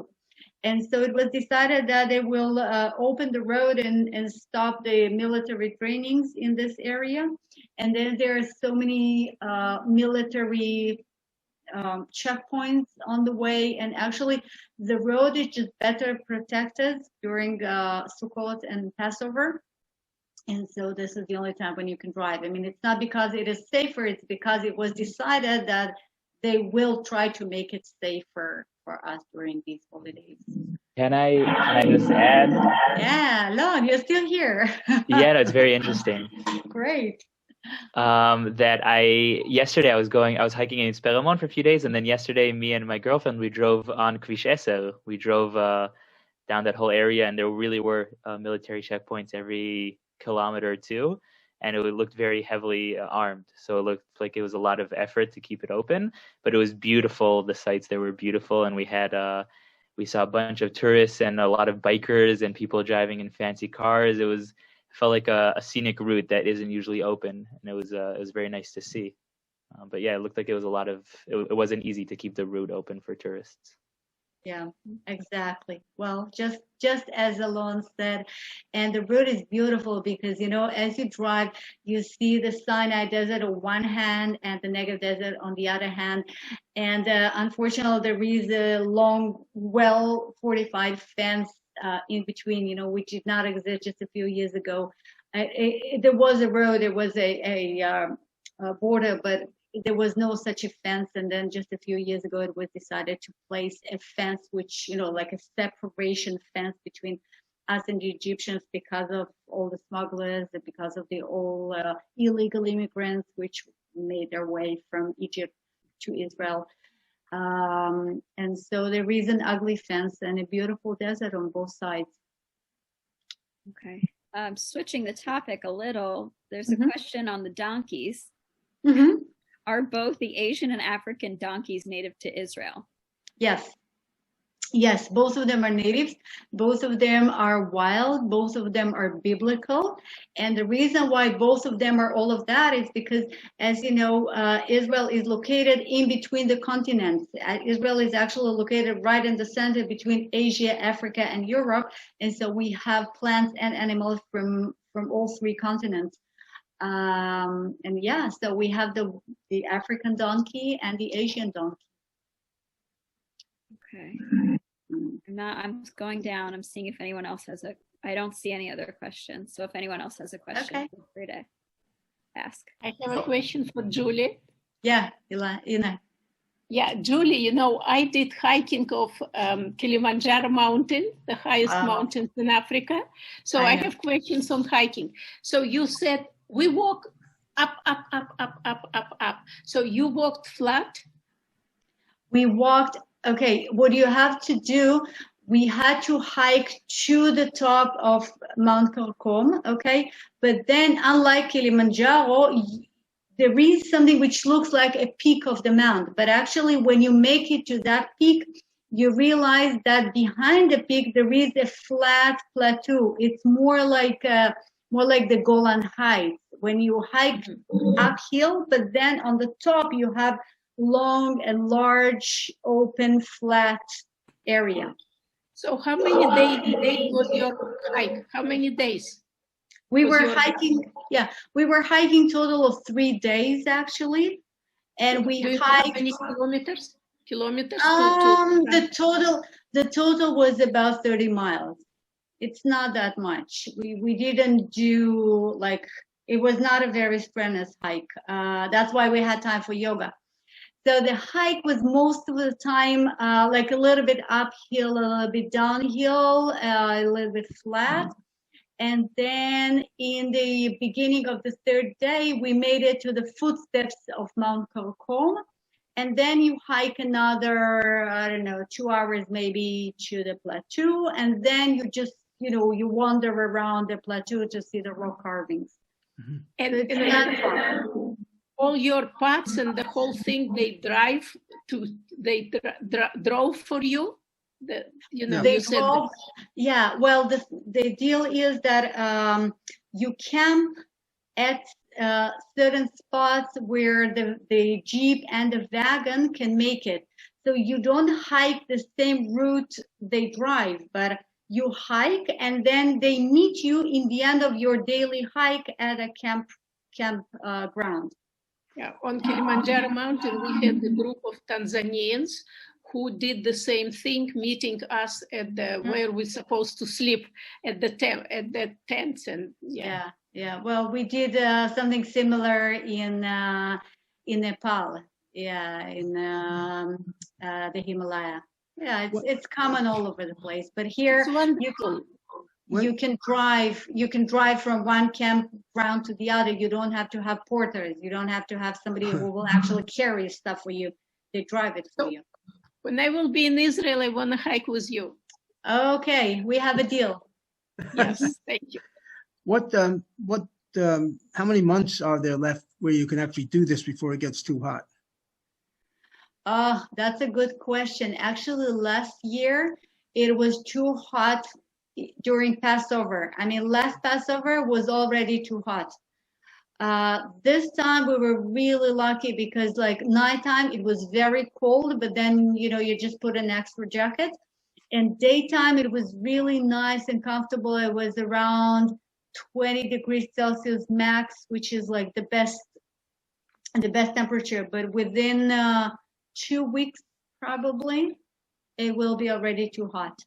Speaker 2: And so it was decided that they will open the road and stop the military trainings in this area. And then there are so many military checkpoints on the way. And actually, the road is just better protected during Sukkot and Passover. And so this is the only time when you can drive. I mean, it's not because it is safer, it's because it was decided that they will try to make it safer for us during these holidays.
Speaker 4: Can I just add?
Speaker 2: Yeah, Alon, you're still here.
Speaker 4: Yeah, no, it's very interesting.
Speaker 2: Great.
Speaker 4: Yesterday I was hiking in Ramon for a few days, and then yesterday me and my girlfriend, we drove on Kvish 10. We drove down that whole area, and there really were military checkpoints every kilometer or two, and it looked very heavily armed. So it looked like it was a lot of effort to keep it open, but it was beautiful. The sights there were beautiful, and we saw a bunch of tourists and a lot of bikers and people driving in fancy cars. It felt like a scenic route that isn't usually open, and it was very nice to see. But yeah, it looked like it was it wasn't easy to keep the route open for tourists.
Speaker 2: Yeah, exactly. Well, just as Alon said, and the route is beautiful because, as you drive, you see the Sinai Desert on one hand and the Negev Desert on the other hand. And unfortunately, there is a long, well-fortified fence in between, which did not exist just a few years ago. There was a road, there was a border, but there was no such a fence. And then just a few years ago, it was decided to place a fence, which, like a separation fence between us and the Egyptians because of all the smugglers and because of the all illegal immigrants which made their way from Egypt to Israel. And so there is an ugly fence and a beautiful desert on both sides.
Speaker 3: Okay. Switching the topic a little, there's a question on the donkeys. Are both the Asian and African donkeys native to Israel?
Speaker 2: Yes, both of them are natives. Both of them are wild. Both of them are biblical. And the reason why both of them are all of that is because, as you know, Israel is located in between the continents. Israel is actually located right in the center between Asia, Africa, and Europe. And so we have plants and animals from all three continents. And yeah, so we have the African donkey and the Asian donkey.
Speaker 3: Okay. I'm going down. I'm seeing if anyone else has I don't see any other questions. So if anyone else has a question, feel free to ask.
Speaker 5: I have a question for Julie.
Speaker 2: Yeah, Ina.
Speaker 5: Yeah, Julie, I did hiking of Kilimanjaro mountain, the highest mountains in Africa. So I have questions on hiking. So you said we walk up. So you walked flat?
Speaker 2: We walked, okay, what you have to do, we had to hike to the top of Mount Karkom, okay? But then unlike Kilimanjaro, there is something which looks like a peak of the mount. But actually when you make it to that peak, you realize that behind the peak, there is a flat plateau. It's more like the Golan Heights when you hike uphill, but then on the top you have long and large, open, flat area.
Speaker 5: So how many days was your hike? How many days?
Speaker 2: We were hiking total of 3 days actually, and we hiked.
Speaker 5: How many kilometers?
Speaker 2: The total was about 30 miles. It's not that much. We didn't do it was not a very strenuous hike. That's why we had time for yoga. So the hike was most of the time a little bit uphill, a little bit downhill, a little bit flat. And then in the beginning of the third day, we made it to the footsteps of Mount Karkom. And then you hike another, 2 hours maybe to the plateau. And then you just, you wander around the plateau to see the rock carvings.
Speaker 5: And
Speaker 2: it's not far.
Speaker 5: all your pots and the whole thing, they drove for you?
Speaker 2: They drove, yeah, well, the deal is that you camp at certain spots where the Jeep and the wagon can make it. So you don't hike the same route they drive, but you hike and then they meet you in the end of your daily hike at a campground.
Speaker 5: Yeah, on Kilimanjaro mountain, we had a group of Tanzanians who did the same thing, meeting us at where we're supposed to sleep at the tents, and
Speaker 2: yeah. Well, we did something similar in Nepal. Yeah, in the Himalaya. Yeah, it's common all over the place. But here you can drive from one campground to the other. You don't have to have porters. You don't have to have somebody who will actually carry stuff for you. They drive it for you.
Speaker 5: When I will be in Israel, I want to hike with you.
Speaker 2: Okay, we have a deal.
Speaker 5: Yes, thank you.
Speaker 8: How many months are there left where you can actually do this before it gets too hot?
Speaker 2: That's a good question. Actually, last year it was too hot during Passover. I mean, last Passover was already too hot. This time we were really lucky because like nighttime it was very cold, but then you just put an extra jacket. And daytime it was really nice and comfortable. It was around 20 degrees Celsius max, which is like the best temperature. But within 2 weeks probably it will be already too hot.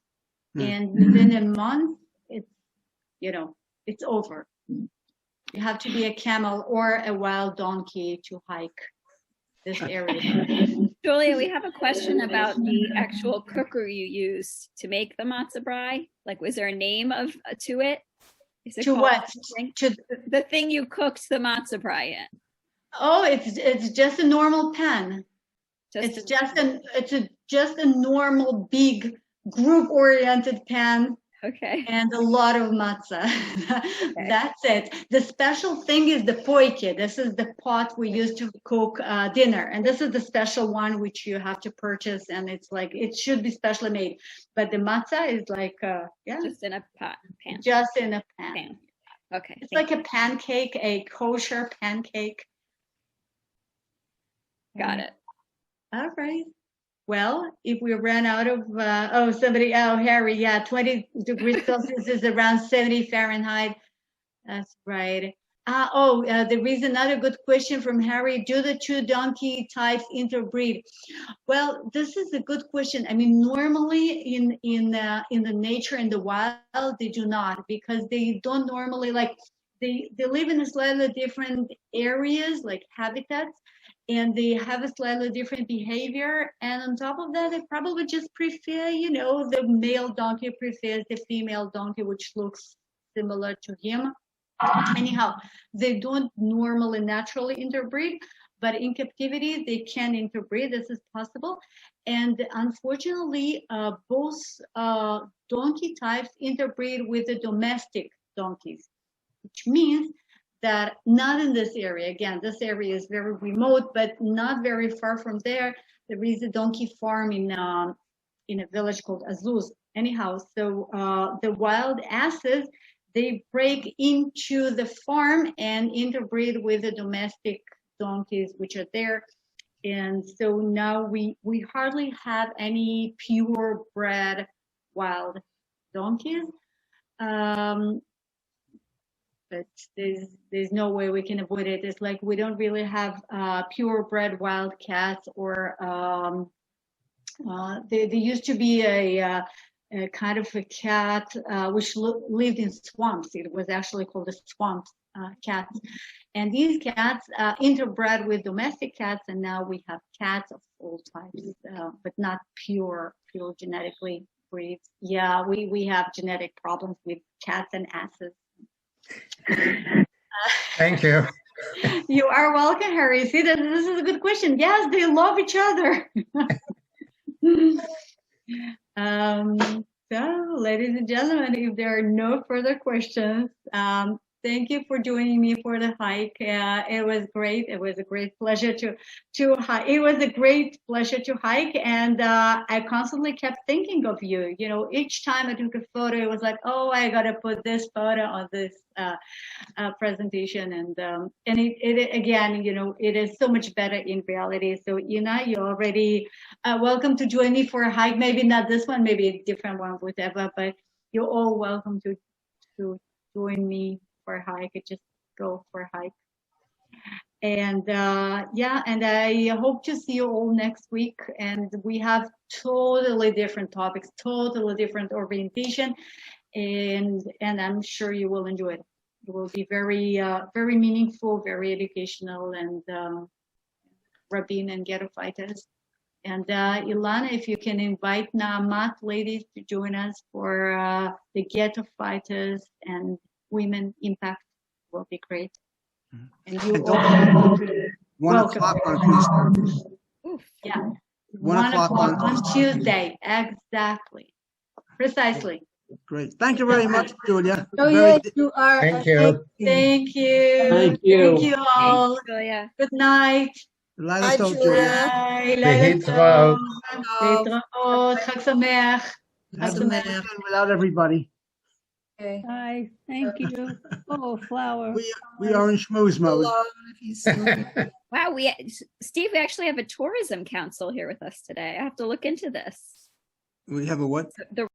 Speaker 2: And within a month it's over. You have to be a camel or a wild donkey to hike this area.
Speaker 3: Julia, we have a question about the actual cooker you used to make the matzah brie. Like, was there a name to it? Is it
Speaker 2: to what?
Speaker 3: To the thing you cooked the matzah brie in?
Speaker 2: Oh, it's just a normal pan. It's just a normal big group-oriented pan.
Speaker 3: Okay.
Speaker 2: And a lot of matzah. Okay. That's it. The special thing is the poike. This is the pot we use to cook dinner. And this is the special one which you have to purchase. And it's like, it should be specially made. But the matzah is like,
Speaker 3: just in a pan.
Speaker 2: Just in a pan.
Speaker 3: Okay.
Speaker 2: It's like a pancake, a kosher pancake.
Speaker 3: Got it.
Speaker 2: All right. Well, if we ran out of, Harry, 20 degrees Celsius is around 70 Fahrenheit. That's right. There is another good question from Harry. Do the two donkey types interbreed? Well, this is a good question. I mean, normally in the nature, in the wild, they do not, because they don't normally they live in a slightly different areas, like habitats. And they have a slightly different behavior. And on top of that, they probably just prefer, the male donkey prefers the female donkey, which looks similar to him. Anyhow, they don't normally naturally interbreed, but in captivity, they can interbreed. This is possible. And unfortunately, both donkey types interbreed with the domestic donkeys, which means that not in this area. Again, this area is very remote, but not very far from there. There is a donkey farm in a village called Azuz. Anyhow, so the wild asses, they break into the farm and interbreed with the domestic donkeys which are there. And so now we hardly have any purebred wild donkeys. But there's no way we can avoid it. It's like we don't really have purebred wild cats, or there used to be a kind of a cat which lived in swamps. It was actually called a swamp cat. And these cats interbred with domestic cats, and now we have cats of all types, but not pure genetically breeds. Yeah, we have genetic problems with cats and asses.
Speaker 11: Thank you.
Speaker 2: You are welcome, Harry. See, this is a good question. Yes, they love each other. So, ladies and gentlemen, if there are no further questions, Thank you for joining me for the hike. It was great. It was a great pleasure to hike. It was a great pleasure to hike, and I constantly kept thinking of you. You know, each time I took a photo, it was like, oh, I gotta put this photo on this presentation, and it again, you know, it is so much better in reality. So Ina, you're already welcome to join me for a hike. Maybe not this one, maybe a different one, whatever. But you're all welcome to join me for a hike. Just go for a hike. And yeah, and I hope to see you all next week. And we have totally different topics, totally different orientation, and I'm sure you will enjoy it. It will be very very meaningful, very educational, and Rabin and ghetto fighters. And Ilana, if you can invite Naamat ladies to join us for the ghetto fighters and women impact, will be great. And you all
Speaker 8: 1 o'clock on Tuesday.
Speaker 2: Yeah,
Speaker 8: 1 o'clock
Speaker 2: on Tuesday, exactly, precisely.
Speaker 8: Great. Thank you very much, Julia.
Speaker 6: Julia, you are.
Speaker 11: Thank you.
Speaker 2: Thank you.
Speaker 11: Thank you.
Speaker 2: Thank you all.
Speaker 3: Thanks, Julia.
Speaker 2: Good night.
Speaker 6: Hi, Julia.
Speaker 2: Bye.
Speaker 11: להתראות.
Speaker 2: להתראות. חג שמח.
Speaker 8: Have a nice weekend without everybody.
Speaker 6: Okay.
Speaker 5: Hi, thank you. Oh, flower.
Speaker 8: We are in schmooze mode.
Speaker 6: Alone if he's sleeping.
Speaker 3: Wow, Steve, we actually have a tourism council here with us today. I have to look into this.
Speaker 8: We have a what?
Speaker 3: The